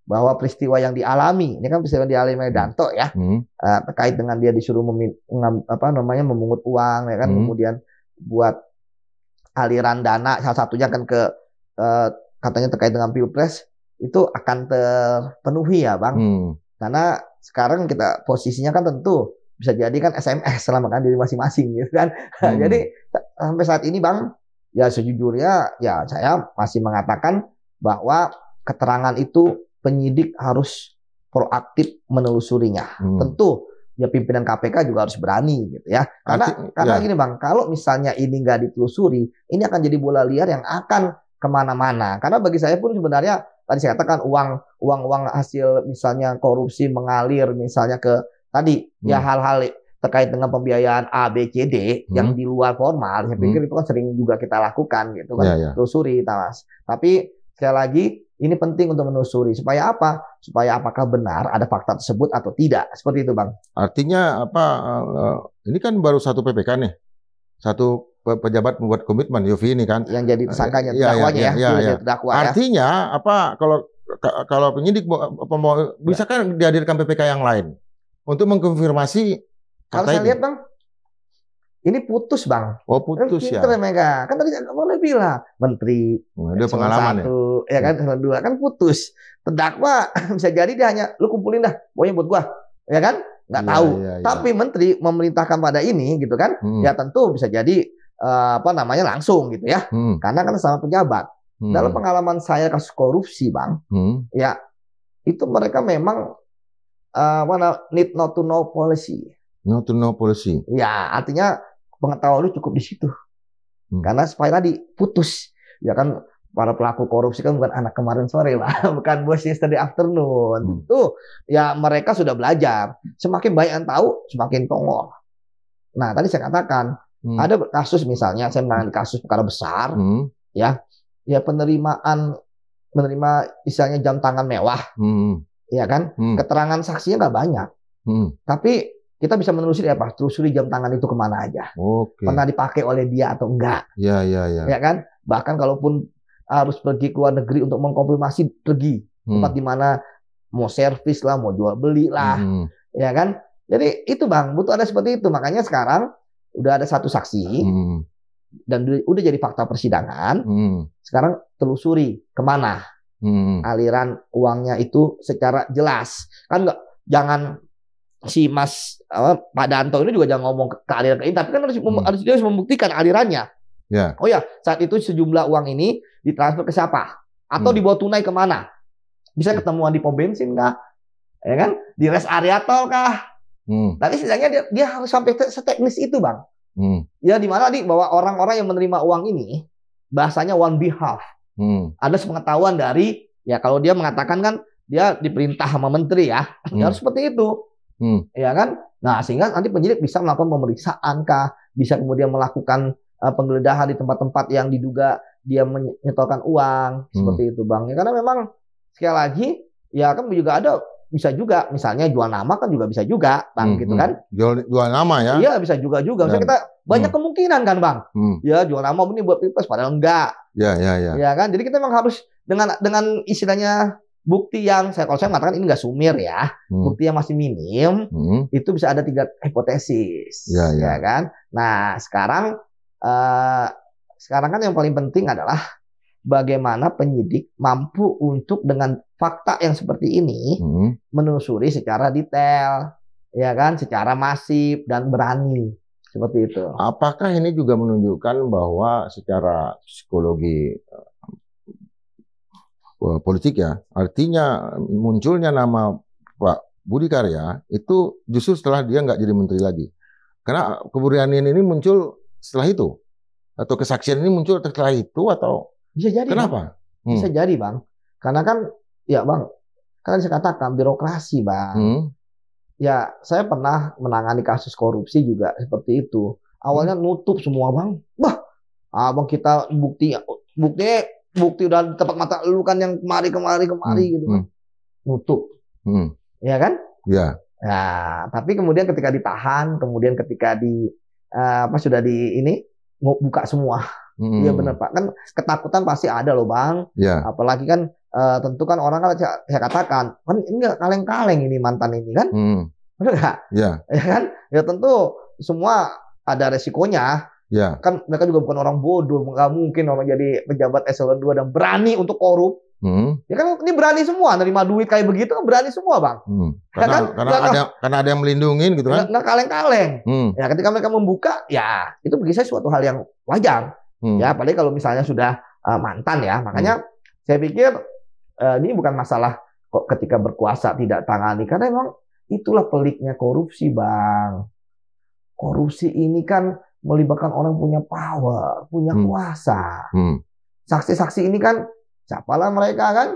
bahwa peristiwa yang dialami ini kan peristiwa yang dialami Danto ya, terkait dengan dia disuruh memungut uang ya kan, kemudian buat aliran dana salah satunya kan ke katanya terkait dengan Pilpres itu akan terpenuhi ya bang, karena sekarang kita posisinya kan tentu bisa jadi kan SMS selama kan diri masing-masing gitu kan. Jadi sampai saat ini bang ya sejujurnya ya saya masih mengatakan bahwa keterangan itu penyidik harus proaktif menelusurinya. Tentu ya pimpinan KPK juga harus berani gitu ya. Karena gini bang, kalau misalnya ini nggak ditelusuri, ini akan jadi bola liar yang akan kemana-mana. Karena bagi saya pun sebenarnya tadi saya katakan uang hasil misalnya korupsi mengalir misalnya ke tadi ya hal-hal terkait dengan pembiayaan A, B, C, D yang di luar formal. Saya pikir itu kan sering juga kita lakukan gitu kan, telusuri, Mas. Tapi sekali lagi ini penting untuk menelusuri supaya apa? Supaya apakah benar ada fakta tersebut atau tidak. Seperti itu, Bang. Artinya apa? Ini kan baru satu PPK nih. Satu pejabat membuat komitmen, Yofi ini kan. Yang jadi tersangkanya, terdakwanya ya. Artinya apa? Kalau penyidik bisa kan dihadirkan PPK yang lain untuk mengkonfirmasi. Kalau saya lihat, Bang, ini putus, Bang. Oh, putus ya. Mereka. Kan tadi boleh bilang menteri. Ada pengalaman ya kan, dua kan putus. Terdakwa bisa jadi dia hanya lu kumpulin dah, pokoknya buat gua. Ya kan? Nggak tahu. Tapi menteri memerintahkan pada ini gitu kan. Ya tentu bisa jadi langsung gitu ya. Karena kan sama pejabat. Dalam pengalaman saya kasus korupsi, Bang. Ya itu mereka memang need not to know policy. Not to know policy. Ya, artinya pengetahuan lu cukup di situ. Karena supaya tadi putus. Ya kan para pelaku korupsi kan bukan anak kemarin sore, Pak. Bukan bos yesterday afternoon. Itu ya mereka sudah belajar. Semakin banyak yang tahu, semakin tongol. Nah, tadi saya katakan ada kasus misalnya saya menangani kasus perkara besar, ya menerima misalnya jam tangan mewah, ya kan? Keterangan saksinya nggak banyak, tapi kita bisa menelusuri apa? Telusuri jam tangan itu kemana aja. Pernah dipakai oleh dia atau enggak? Ya kan? Bahkan kalaupun harus pergi ke luar negeri untuk mengkonfirmasi, pergi tempat di mana mau servis lah, mau jual beli lah, ya kan? Jadi itu Bang, butuh ada seperti itu. Makanya sekarang udah ada satu saksi dan udah jadi fakta persidangan. Sekarang telusuri kemana aliran uangnya itu secara jelas. Kan enggak, jangan si Mas Pak Danto ini juga jangan ngomong ke aliran ini, tapi kan dia harus membuktikan alirannya. Oh ya, saat itu sejumlah uang ini ditransfer ke siapa? Atau dibawa tunai kemana? Bisa ketemuan di pom bensin kah? Ya kan? Di rest area tol kah? Tapi setidaknya dia harus sampai seteknis itu, Bang. Ya di mana bahwa orang-orang yang menerima uang ini bahasanya one behalf. Ada sepengetahuan dari, ya kalau dia mengatakan kan dia diperintah sama menteri ya, harus seperti itu. Ya kan? Nah, sehingga nanti penyidik bisa melakukan pemeriksaan kah, bisa kemudian melakukan penggeledahan di tempat-tempat yang diduga dia menyetorkan uang, seperti itu, Bang. Ya, karena memang sekali lagi ya kan juga ada, bisa juga misalnya jual nama kan juga bisa juga, Bang, gitu kan. Jual nama ya. Iya, bisa juga. Misalnya kita banyak kemungkinan kan, Bang. Ya, jual nama ini buat Pilpres padahal enggak. Ya kan? Jadi kita memang harus dengan istilahnya bukti yang kalau saya mengatakan ini nggak sumir ya, bukti yang masih minim, itu bisa ada 3 hipotesis, ya kan. Nah sekarang kan yang paling penting adalah bagaimana penyidik mampu untuk dengan fakta yang seperti ini menelusuri secara detail, ya kan, secara masif dan berani. seperti itu. Apakah ini juga menunjukkan bahwa secara psikologi politik ya, artinya munculnya nama Pak Budi Karya itu justru setelah dia nggak jadi menteri lagi. Karena keberanian ini muncul setelah itu, atau kesaksian ini muncul setelah itu, atau bisa jadi? Kenapa? Bisa jadi, Bang. Karena kan, ya Bang, kan saya katakan birokrasi, Bang. Ya, saya pernah menangani kasus korupsi juga seperti itu. Awalnya nutup semua, Bang. Bah, Abang kita bukti udah di tempat mata lu kan yang kemari gitu kan. Nutup. Ya kan? Ya. Ya, tapi kemudian ketika ditahan, kemudian ketika sudah buka semua. Iya benar Pak, kan ketakutan pasti ada loh Bang. Ya. Apalagi kan tentu kan orang kan saya katakan kan ini nggak kaleng-kaleng ini mantan ini kan, benar nggak? Ya. Ya kan? Ya tentu semua ada resikonya. Ya. Kan mereka juga bukan orang bodoh, nggak mungkin orang jadi pejabat eselon 2 dan berani untuk korup. Ya kan ini berani semua, nerima duit kayak begitu kan berani semua Bang. Karena ada yang melindungi gitu kan? Nggak kaleng-kaleng. Ya ketika mereka membuka, ya itu bagi saya suatu hal yang wajar. Ya, apalagi kalau misalnya sudah mantan ya. Makanya saya pikir ini bukan masalah kok ketika berkuasa tidak tangani. Karena memang itulah peliknya korupsi, Bang. Korupsi ini kan melibatkan orang punya power, punya kuasa. Saksi-saksi ini kan, siapalah mereka kan?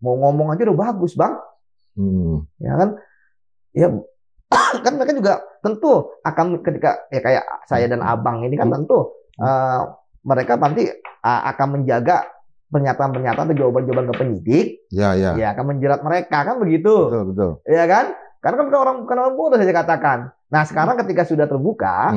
Mau ngomong aja udah bagus, Bang. Ya kan? Ya, kan mereka juga tentu akan ketika, ya kayak saya dan Abang ini kan tentu mereka nanti akan menjaga pernyataan-pernyataan atau jawaban-jawaban ke penyidik, ya akan menjerat mereka kan begitu, betul, ya kan? Karena kan bukan orang bodoh saya katakan. Nah sekarang ketika sudah terbuka,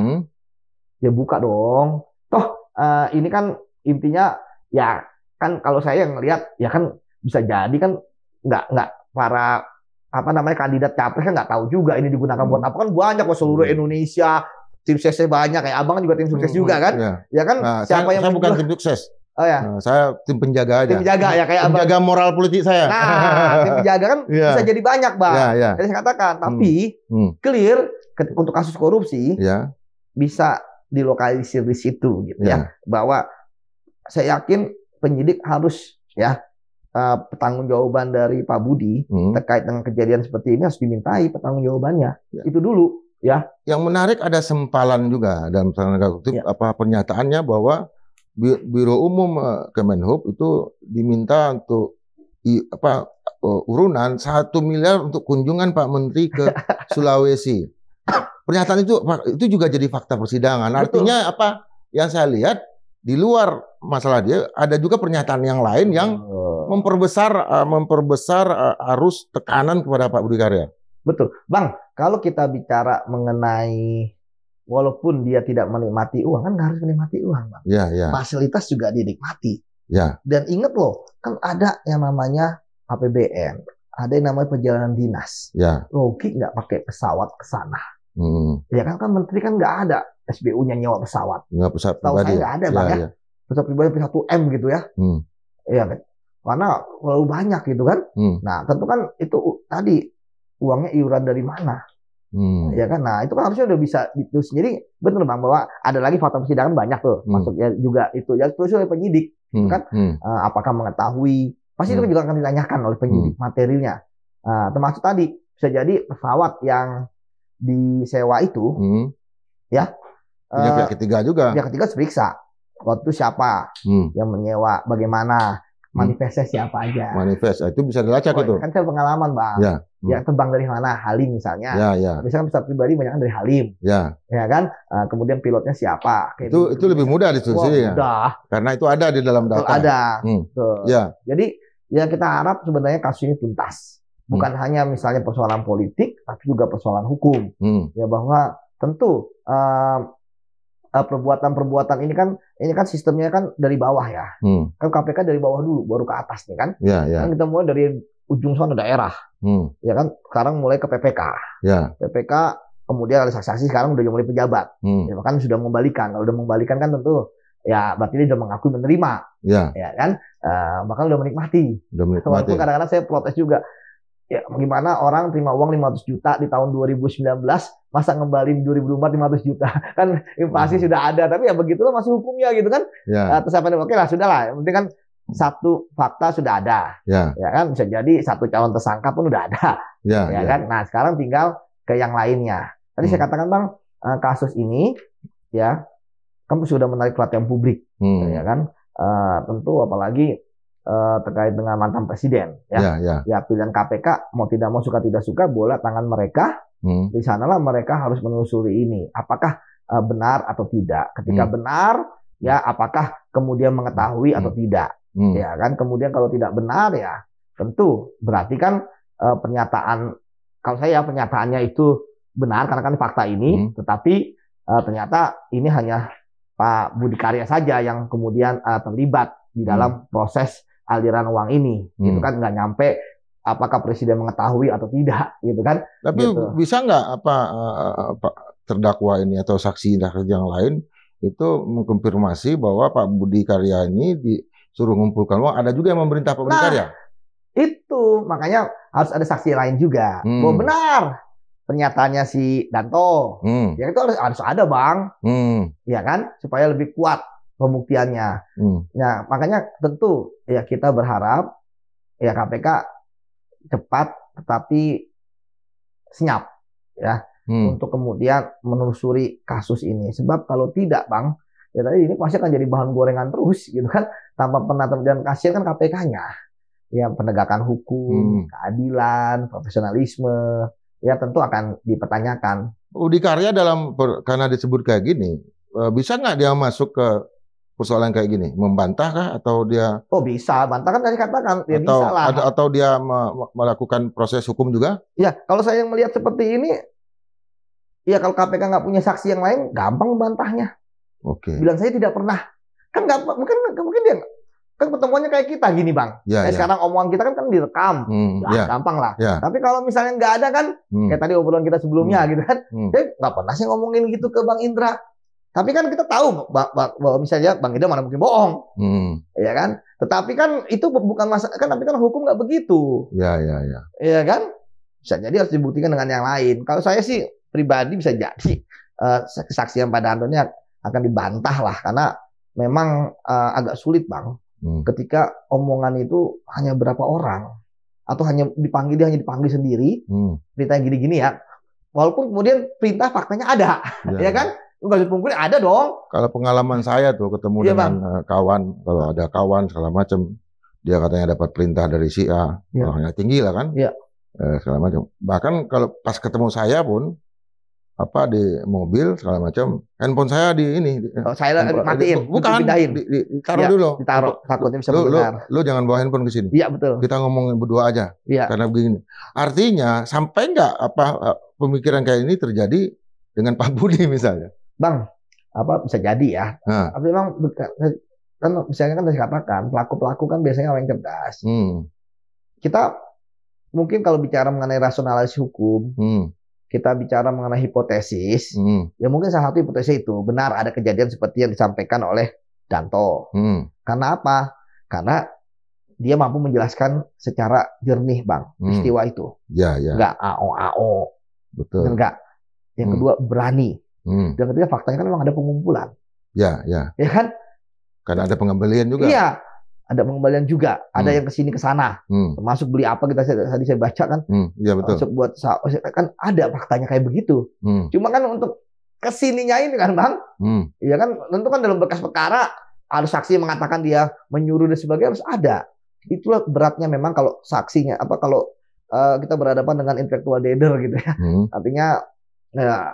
ya buka dong. Toh ini kan intinya ya kan kalau saya ngelihat ya kan bisa jadi kan nggak para kandidat capres kan nggak tahu juga ini digunakan buat apa, kan banyak kok seluruh Indonesia. Tim suksesnya banyak, kayak Abang kan juga tim sukses juga kan? Ya kan? Nah, saya bukan tim sukses. Oh ya. Nah, saya tim penjaga aja. Tim penjaga ya kayak penjaga Abang. Moral politik saya. Nah, tim penjaga kan bisa jadi banyak, Bang. Jadi saya katakan, tapi clear untuk kasus korupsi bisa dilokalisir di situ gitu ya. Bahwa saya yakin penyidik harus pertanggungjawaban dari Pak Budi terkait dengan kejadian seperti ini harus dimintai pertanggungjawabannya. Itu dulu. Ya, yang menarik ada sempalan juga dalam tanda kutip pernyataannya bahwa Biro Umum Kemenhub itu diminta untuk urunan 1 miliar untuk kunjungan Pak Menteri ke Sulawesi. Pernyataan itu juga jadi fakta persidangan. Artinya apa? Yang saya lihat di luar masalah dia ada juga pernyataan yang lain yang memperbesar arus tekanan kepada Pak Budi Karya. Betul, Bang. Kalau kita bicara mengenai walaupun dia tidak menikmati uang, kan nggak harus menikmati uang, Bang. Fasilitas juga dinikmati. Dan ingat loh, kan ada yang namanya APBN, ada yang namanya perjalanan dinas. Logik nggak pakai pesawat ke sana. Ya kan menteri kan nggak ada SBU-nya nyewa pesawat. Tahu saya nggak ada, Bang ya. Pesawat pribadi 1M gitu ya. Iya kan? Karena terlalu banyak gitu kan. Nah, tentu kan itu tadi uangnya iuran dari mana? Ya kan, nah itu kan harusnya udah bisa itu sendiri. Benar Bang, bahwa ada lagi fakta persidangan banyak tuh, maksudnya juga itu ya terus oleh penyidik, kan apakah mengetahui? Pasti itu juga akan ditanyakan oleh penyidik materinya. Termasuk tadi bisa jadi pesawat yang disewa itu, pihak ketiga juga. Pihak ketiga periksa waktu siapa yang menyewa, bagaimana. Manifestnya siapa aja. Manifest itu bisa dilacak itu. Kan saya pengalaman Bang. Ya terbang dari mana? Halim misalnya. Misalkan pesawat pribadi banyak dari Halim. Ya kan. Kemudian pilotnya siapa? Itu lebih mudah ditelusuri ya. Mudah. Karena itu ada di dalam data. Ada. Jadi ya kita harap sebenarnya kasus ini tuntas. Bukan hanya misalnya persoalan politik, tapi juga persoalan hukum. Ya bahwa tentu perbuatan ini kan sistemnya kan dari bawah ya. Kan KPK dari bawah dulu baru ke atas nih kan. Kan kita mulai dari ujung sana daerah. Ya kan sekarang mulai ke PPK. PPK kemudian ada saksi sekarang udah mulai pejabat. Ya kan sudah membalikan. Kalau udah membalikan kan tentu ya berarti dia sudah mengakui menerima. Ya kan? Bahkan udah menikmati. Walaupun kadang-kadang saya protes juga. Ya, gimana orang terima uang 500 juta di tahun 2019, masa ngembalin 2024 500 juta. Kan inflasi sudah ada, tapi ya begitulah masih hukumnya gitu kan. Ya. Terus apa, oke lah, sudahlah. Yang penting kan satu fakta sudah ada. Ya. Ya kan, bisa jadi satu calon tersangka pun udah ada. Ya, ya kan. Nah, sekarang tinggal ke yang lainnya. Tadi saya katakan, Bang, kasus ini ya kan sudah menarik perhatian publik. Ya kan. Tentu apalagi terkait dengan mantan presiden ya pilihan KPK mau tidak mau suka tidak suka bola tangan mereka. Di sanalah mereka harus menelusuri ini apakah benar atau tidak. Ketika benar ya apakah kemudian mengetahui atau tidak. Ya kan, kemudian kalau tidak benar ya tentu berarti kan pernyataan, kalau saya pernyataannya itu benar karena kan fakta ini, tetapi ternyata ini hanya Pak Budi Karya saja yang kemudian terlibat di dalam proses aliran uang ini, gitu kan, nggak nyampe apakah presiden mengetahui atau tidak, gitu kan? Tapi gitu. Bisa nggak terdakwa ini atau saksi yang lain itu mengkonfirmasi bahwa Pak Budi Karya ini disuruh mengumpulkan uang, ada juga yang memerintah Pak Budi Karya? Itu makanya harus ada saksi lain juga. Bahwa benar pernyataannya si Danto, ya itu harus ada, Bang, ya kan, supaya lebih kuat pembuktiannya. Nah, makanya tentu ya kita berharap ya KPK cepat tetapi senyap ya untuk kemudian menelusuri kasus ini. Sebab kalau tidak, Bang, ya tadi ini pasti akan jadi bahan gorengan terus gitu kan, tanpa pernah terjadi. Kasihan kan KPK-nya. Ya, penegakan hukum, keadilan, profesionalisme ya tentu akan dipertanyakan. Budi Karya karena disebut kayak gini, bisa nggak dia masuk ke persoalan kayak gini, membantah kah atau dia? Oh, bisa, bantah kan tadi katakan, ya atau, bisa lah. Atau dia melakukan proses hukum juga? Ya, kalau saya melihat seperti ini, ya kalau KPK nggak punya saksi yang lain, gampang membantahnya. Oke. Bilang saya tidak pernah, kan nggak mungkin dia kan pertemuannya kayak kita gini, Bang. Sekarang omongan kita kan direkam, gampang lah. Tapi kalau misalnya nggak ada kan, kayak tadi obrolan kita sebelumnya gitu kan, saya nggak pernah sih ngomongin gitu ke Bang Indra. Tapi kan kita tahu bahwa misalnya Bang Indra mana mungkin bohong, ya kan? Tetapi kan itu bukan masalah, kan tapi kan hukum nggak begitu. Ya kan? Bisa jadi harus dibuktikan dengan yang lain. Kalau saya sih pribadi bisa jadi kesaksian pada Danto ini akan dibantah lah, karena memang agak sulit, Bang. Ketika omongan itu hanya berapa orang atau hanya dipanggil sendiri, perintah gini-gini ya. Walaupun kemudian perintah faktanya ada, ya kan? Nggak dipungkiri, ada dong. Kalau pengalaman saya tuh ketemu dengan kawan, kalau ada kawan segala macam, dia katanya dapat perintah dari si A, orangnya tinggi lah kan, segala macam. Bahkan kalau pas ketemu saya pun, di mobil segala macam, handphone saya saya matiin, bukan, ditaruh dulu. Ditaruh, takutnya bisa mendengar. Lu jangan bawa handphone ke sini. Iya, betul. Kita ngomong berdua aja. Karena begini. Artinya sampai nggak pemikiran kayak ini terjadi dengan Pak Budi misalnya? Bang, bisa jadi ya. Tapi memang kan misalnya kan saya katakan pelaku-pelaku kan biasanya orang yang cerdas. Kita mungkin kalau bicara mengenai rasionalitas hukum, kita bicara mengenai hipotesis, ya mungkin salah satu hipotesis itu benar ada kejadian seperti yang disampaikan oleh Danto. Karena apa? Karena dia mampu menjelaskan secara jernih, Bang, peristiwa itu. Nggak AO. Betul. Enggak. Yang kedua berani. Dan ketiga faktanya kan memang ada pengumpulan. Ya kan? Karena ada pengembalian juga. Iya. Ada pengembalian juga, ada yang kesini kesana, termasuk beli apa kita tadi saya baca kan, iya betul. Masuk buat kan ada faktanya kayak begitu. Cuma kan untuk kesininya ini kan, Bang, ya kan tentu kan dalam berkas perkara harus saksi yang mengatakan dia menyuruh dan sebagainya harus ada. Itulah beratnya memang kalau saksinya kalau kita berhadapan dengan intellectual dader gitu ya. Artinya ya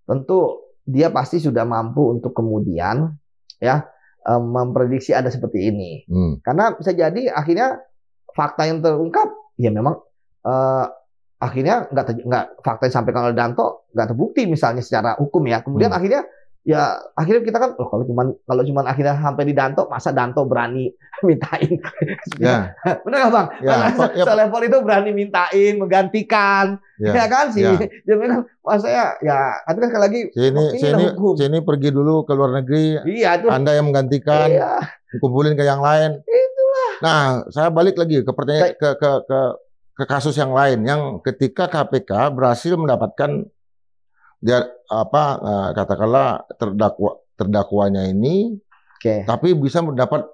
tentu dia pasti sudah mampu untuk kemudian ya memprediksi ada seperti ini. Karena bisa jadi akhirnya fakta yang terungkap ya memang akhirnya nggak fakta yang disampaikan oleh Danto nggak terbukti misalnya secara hukum ya. Kemudian akhirnya kita kan kalau cuman akhirnya sampai di Danto, masa Danto berani mintain? Benar nggak, Bang? Selevel itu berani mintain, menggantikan, ya kan sih? Dia kan masa tapi kan sekali lagi sini pergi dulu ke luar negeri. Itu Anda yang menggantikan, kumpulin ke yang lain. Itulah. Nah, saya balik lagi ke pertanyaan ke ke kasus yang lain yang ketika KPK berhasil mendapatkan dia katakanlah terdakwanya ini, tapi bisa mendapat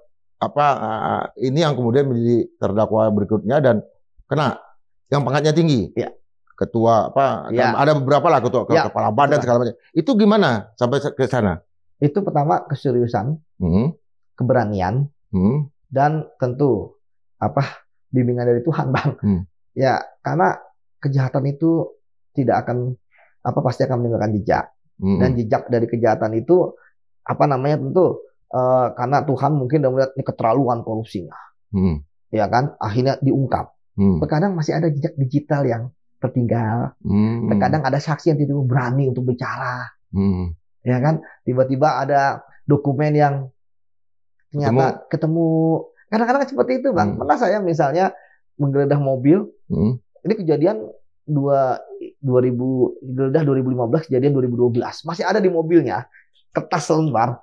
ini yang kemudian menjadi terdakwa berikutnya dan kena yang pangkatnya tinggi, ketua ada beberapa lah ketua kepala badan segala macam. Itu gimana sampai ke sana? Itu pertama keseriusan, keberanian, dan tentu bimbingan dari Tuhan, Bang. Ya, karena kejahatan itu tidak akan pasti akan meninggalkan jejak. Dan jejak dari kejahatan itu tentu karena Tuhan mungkin udah melihat ini keterlaluan korupsinya. Ya kan? Akhirnya diungkap. Terkadang masih ada jejak digital yang tertinggal. Terkadang ada saksi yang tidak berani untuk bicara. Ya kan? Tiba-tiba ada dokumen yang ternyata ketemu. Kadang-kadang seperti itu, Bang. Pernah saya misalnya menggeledah mobil. Ini kejadian 2015, kejadian 2012. Masih ada di mobilnya kertas lembar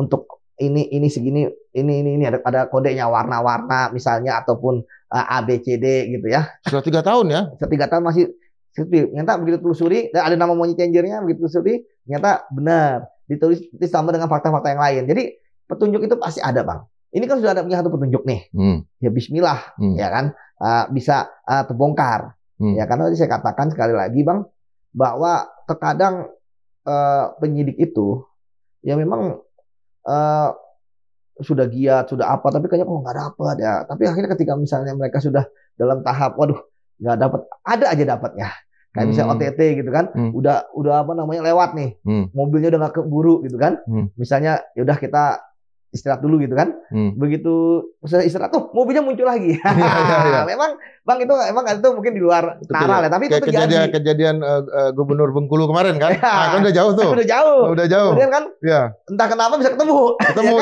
untuk ini segini, ini ada kodenya warna-warna misalnya ataupun A B C D gitu ya. Sudah 3 tahun ya? Sudah 3 tahun masih ternyata begitu telusuri dan ada nama money changernya, begitu telusuri ternyata benar ditulis ditambah dengan fakta-fakta yang lain. Jadi petunjuk itu pasti ada, Bang. Ini kan sudah ada punya satu petunjuk nih. Ya bismillah, ya kan, bisa terbongkar. Ya karena tadi saya katakan sekali lagi, Bang, bahwa terkadang penyidik itu ya memang sudah giat, sudah tapi kayaknya kok nggak dapat ya. Tapi akhirnya ketika misalnya mereka sudah dalam tahap, waduh nggak dapat, ada aja dapatnya. Kayak misalnya OTT gitu kan, udah lewat nih, mobilnya udah nggak keburu gitu kan. Misalnya yaudah kita istirahat dulu gitu kan. Begitu selesai istirahat mobilnya muncul lagi. Ya. Memang Bang itu mungkin di luar nalar ya, tapi itu kejadian Gubernur Bengkulu kemarin kan. Kan udah jauh tuh. Udah jauh. Kemudian kan entah kenapa bisa ketemu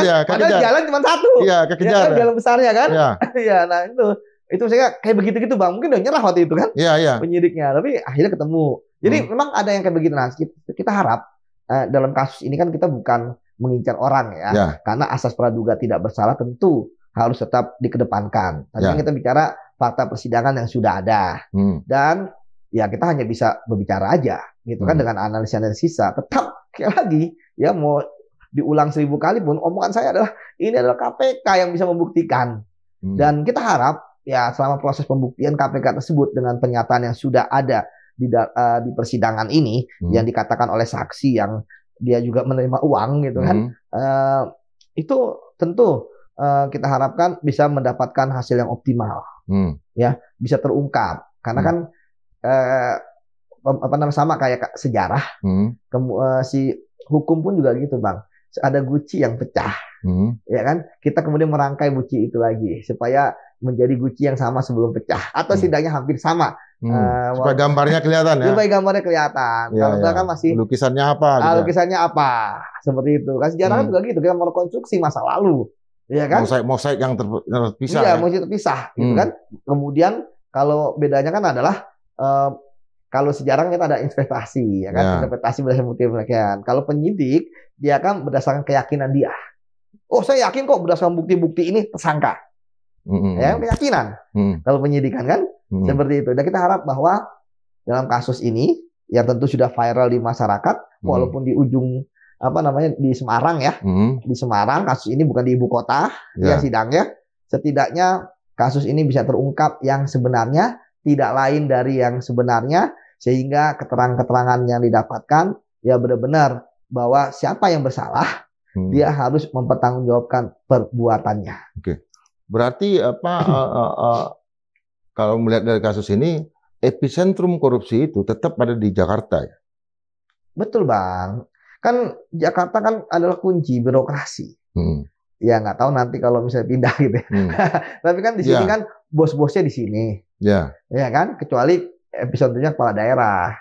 ya kan? Padahal jalan cuma satu. Iya, kekejar. Ya, jalan besarnya kan. Iya, nah itu saya kayak begitu-gitu, Bang. Mungkin udah nyerah waktu itu kan. Penyidiknya, tapi akhirnya ketemu. Jadi memang ada yang kayak begitu. Nah, kita harap dalam kasus ini kan kita bukan mengincar orang ya. Karena asas praduga tidak bersalah tentu harus tetap dikedepankan. Tapi kita bicara fakta persidangan yang sudah ada. Dan ya kita hanya bisa berbicara aja gitu kan, dengan analisis tetap kayak lagi ya, mau diulang 1000 kali pun omongan saya adalah ini adalah KPK yang bisa membuktikan. Dan kita harap ya selama proses pembuktian KPK tersebut dengan pernyataan yang sudah ada di persidangan ini, yang dikatakan oleh saksi yang dia juga menerima uang gitu kan, itu tentu kita harapkan bisa mendapatkan hasil yang optimal, ya bisa terungkap karena kan sama kayak sejarah, si hukum pun juga gitu, Bang. Ada guci yang pecah, ya kan? Kita kemudian merangkai guci itu lagi supaya menjadi guci yang sama sebelum pecah atau setidaknya hampir sama. Supaya gambarnya kelihatan ya. Supaya gambarnya kelihatan. Kalau kan masih lukisannya apa? Gitu lukisannya apa? Seperti itu. Kan sejarah juga gitu. Kita merekonstruksi masa lalu, ya kan? Mosaik yang terpisah. Iya, mosaik terpisah, gitu kan? Kemudian kalau bedanya kan adalah kalau sejarah kita ada investasi, ya kan? Interpretasi berdasarkan bukti mereka. Kalau penyidik dia kan berdasarkan keyakinan dia. Oh, saya yakin kok berdasarkan bukti-bukti ini tersangka. Ya, keyakinan. Kalau penyidikan kan seperti itu. Dan kita harap bahwa dalam kasus ini yang tentu sudah viral di masyarakat, walaupun di ujung di Semarang ya, di Semarang kasus ini bukan di ibu kota ya sidangnya, setidaknya kasus ini bisa terungkap yang sebenarnya, tidak lain dari yang sebenarnya, sehingga keterangan-keterangan yang didapatkan ya benar-benar bahwa siapa yang bersalah, dia harus mempertanggungjawabkan perbuatannya. Oke. Berarti kalau melihat dari kasus ini, epicentrum korupsi itu tetap ada di Jakarta ya? Betul, Bang. Kan Jakarta kan adalah kunci birokrasi. Ya nggak tahu nanti kalau misalnya pindah gitu ya. Tapi kan di sini kan bos-bosnya di sini. Ya kan, kecuali epicentrumnya kepala daerah.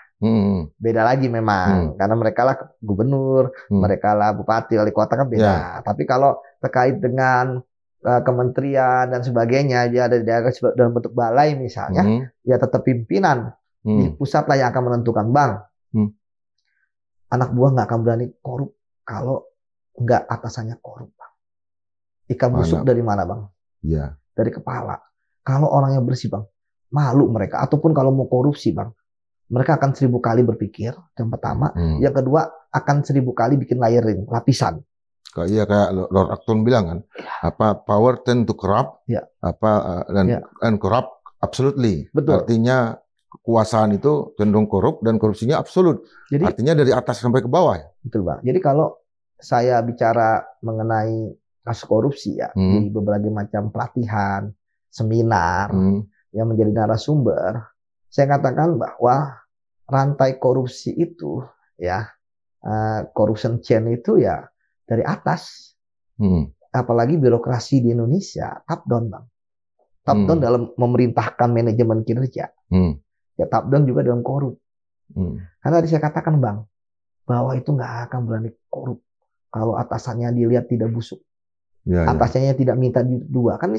Beda lagi memang, karena mereka lah gubernur, mereka lah bupati, wali kota kan beda. Tapi kalau terkait dengan kementerian dan sebagainya, dia ada di daerah dalam bentuk balai misalnya, ya tetap pimpinan di pusat lah yang akan menentukan, Bang. Anak buah nggak akan berani korup kalau nggak atasannya korup, Bang. Ikan busuk dari mana, Bang? Dari kepala. Kalau orangnya bersih, Bang, malu mereka. Ataupun kalau mau korupsi, Bang, mereka akan 1000 kali berpikir. Yang pertama, yang kedua akan 1000 kali bikin layering, lapisan. Kayak Lord Acton bilang kan, power tend to corrupt, dan corrupt absolutely. Betul. Artinya kekuasaan itu cenderung korup dan korupsinya absolut. Jadi, artinya dari atas sampai ke bawah. Betul, Bang. Jadi kalau saya bicara mengenai kasus korupsi ya, di berbagai macam pelatihan, seminar, yang menjadi narasumber, saya katakan bahwa rantai korupsi itu ya, corruption chain itu ya dari atas. Apalagi birokrasi di Indonesia, top down, Bang. Top down dalam memerintahkan manajemen kinerja. Ya top down juga dalam korup. Karena tadi saya katakan, Bang, bahwa itu nggak akan berani korup kalau atasannya dilihat tidak busuk. Atasannya tidak minta dua. Kan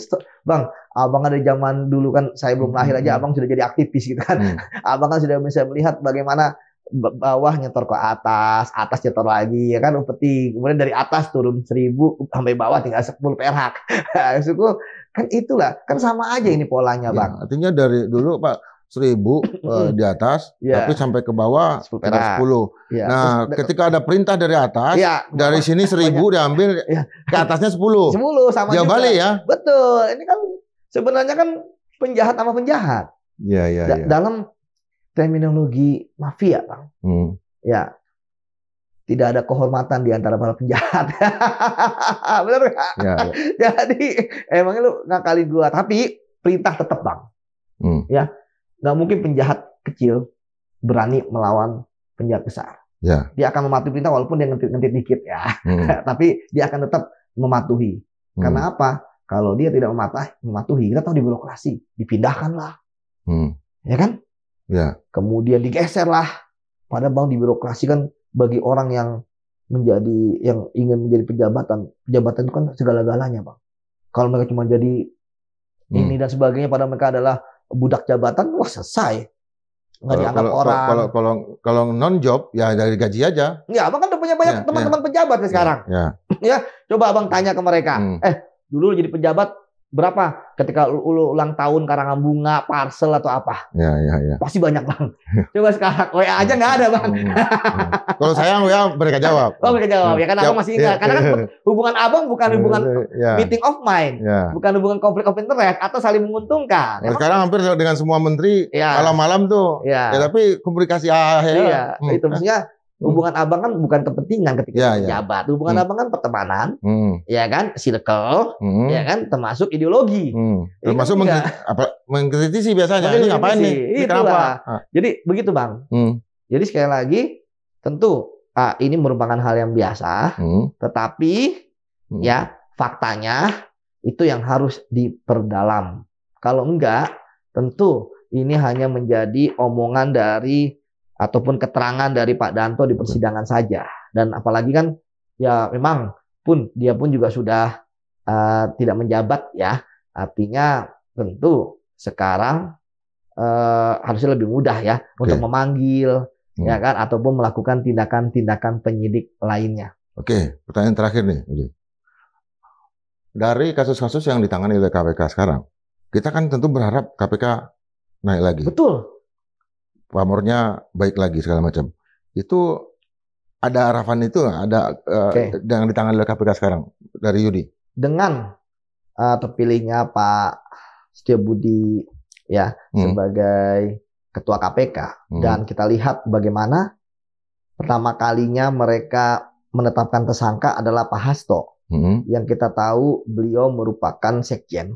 Bang, abang ada zaman dulu kan, saya belum lahir aja, abang sudah jadi aktivis gitu kan. Abang kan sudah bisa melihat bagaimana bawah nyetor ke atas nyetor lagi, ya kan, upeti. Kemudian dari atas turun 1000 sampai bawah tinggal 10 perak. Maksudku kan itulah, kan sama aja ini polanya, Bang. Artinya dari dulu Pak 1000 di atas, tapi sampai ke bawah 10. Nah, ketika ada perintah dari atas, dari sini 1000 diambil, ke atasnya 10. 10 sama dia juga. Balik ya. Betul. Ini kan sebenarnya kan penjahat sama penjahat. Dalam terminologi mafia, Bang. Ya. Tidak ada kehormatan di antara para penjahat. Benar nggak? Jadi emangnya lu ngakalin gua, tapi perintah tetap, Bang. Ya. Nggak mungkin penjahat kecil berani melawan penjahat besar. Dia akan mematuhi perintah walaupun dia ngentit dikit ya. Tapi dia akan tetap mematuhi. Karena apa? Kalau dia tidak mematuhi, kita tahu di birokrasi, dipindahkanlah. Ya kan? Kemudian digeser lah. Padahal, Bang, di birokrasi kan bagi orang yang ingin menjadi pejabatan itu kan segala-galanya, Bang. Kalau mereka cuma jadi ini dan sebagainya, padahal mereka adalah budak jabatan, wah selesai. Nggak dianggap orang. Kalau non job ya dari gaji aja. Ya, Abang kan udah punya banyak teman-teman pejabat sekarang. Ya, coba Abang tanya ke mereka. Dulu jadi pejabat berapa ketika lu ulang tahun karangan bunga, parcel atau apa? Pasti banyak, Bang. Coba sekarang WA aja nggak ada, Bang. Kalau saya WA mereka jawab. Oh, mereka jawab. Ya kan Abang masih ingat. Karena kan hubungan Abang bukan hubungan meeting of mind, bukan hubungan konflik of interest atau saling menguntungkan. Sekarang hampir dengan semua menteri malam-malam tuh. Tapi komunikasi akhirnya. Itu maksudnya hubungan Abang kan bukan kepentingan ketika menjabat. Hubungan Abang kan pertemanan, ya kan, circle, ya kan, termasuk ideologi. Termasuk mengkritisi biasanya. Ini ngapain nih? Ini kenapa? Jadi begitu, Bang. Jadi sekali lagi, tentu ini merupakan hal yang biasa, tetapi ya faktanya itu yang harus diperdalam. Kalau enggak, tentu ini hanya menjadi omongan dari ataupun keterangan dari Pak Danto di persidangan saja. Dan apalagi kan ya memang dia pun juga sudah tidak menjabat ya. Artinya tentu sekarang harusnya lebih mudah ya untuk memanggil ya kan, ataupun melakukan tindakan-tindakan penyidik lainnya. Pertanyaan terakhir nih. Dari kasus-kasus yang ditangani oleh KPK sekarang, kita kan tentu berharap KPK naik lagi. Betul. Pamornya baik lagi segala macam. Itu ada harapan itu ada yang ditangani oleh KPK sekarang dari Yudi. Dengan terpilihnya Pak Setiabudi ya sebagai Ketua KPK dan kita lihat bagaimana pertama kalinya mereka menetapkan tersangka adalah Pak Hasto yang kita tahu beliau merupakan sekjen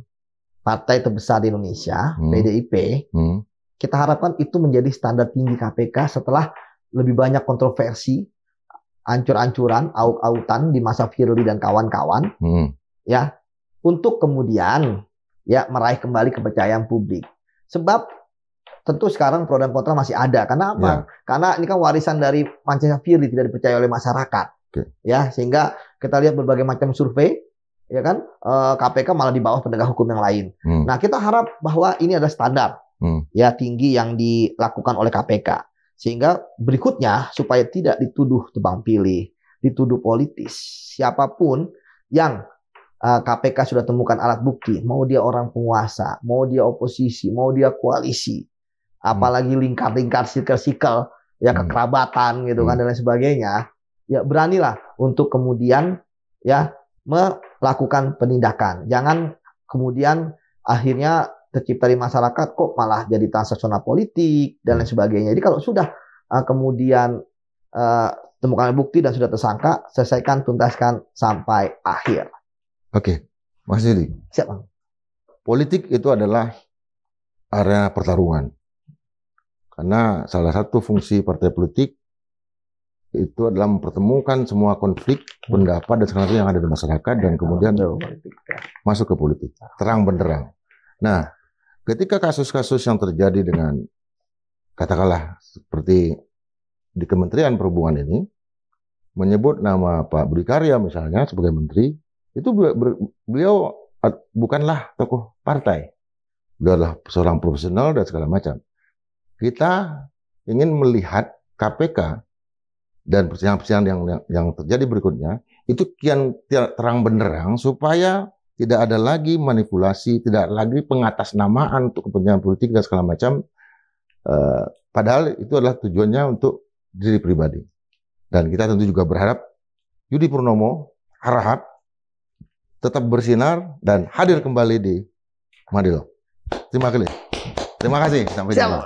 partai terbesar di Indonesia, PDIP. Kita harapkan itu menjadi standar tinggi KPK setelah lebih banyak kontroversi, ancur-ancuran, aut-autan di masa Firly dan kawan-kawan, ya, untuk kemudian ya meraih kembali kepercayaan publik. Sebab tentu sekarang pro dan kontra masih ada. Karena apa? Karena ini kan warisan dari pancasila Firly tidak dipercaya oleh masyarakat, ya, sehingga kita lihat berbagai macam survei, ya kan, KPK malah di bawah penegak hukum yang lain. Nah, kita harap bahwa ini adalah standar. Ya tinggi yang dilakukan oleh KPK, sehingga berikutnya supaya tidak dituduh tebang pilih, dituduh politis, siapapun yang KPK sudah temukan alat bukti, mau dia orang penguasa, mau dia oposisi, mau dia koalisi, apalagi lingkar-lingkar, sikel-sikel, ya kekerabatan gitu kan dan lain sebagainya, ya beranilah untuk kemudian ya melakukan penindakan. Jangan kemudian akhirnya tercipta di masyarakat kok malah jadi transaksional politik dan lain sebagainya. Jadi kalau sudah kemudian temukan bukti dan sudah tersangka, selesaikan, tuntaskan sampai akhir. Oke, Mas Didi. Siap, Bang. Politik itu adalah area pertarungan. Karena salah satu fungsi partai politik itu adalah mempertemukan semua konflik, pendapat dan segala yang ada di masyarakat dan kemudian masuk ke politik, terang benderang. Nah, ketika kasus-kasus yang terjadi dengan katakanlah seperti di Kementerian Perhubungan ini menyebut nama Pak Budi Karya misalnya sebagai menteri, itu beliau bukanlah tokoh partai. Beliau adalah seorang profesional dan segala macam. Kita ingin melihat KPK dan persidangan-persidangan yang terjadi berikutnya itu kian terang benderang supaya tidak ada lagi manipulasi, tidak lagi pengatasnamaan untuk kepentingan politik dan segala macam. Padahal itu adalah tujuannya untuk diri pribadi. Dan kita tentu juga berharap Yudi Purnomo Harahap tetap bersinar dan hadir kembali di Madilo. Terima kasih. Sampai jumpa.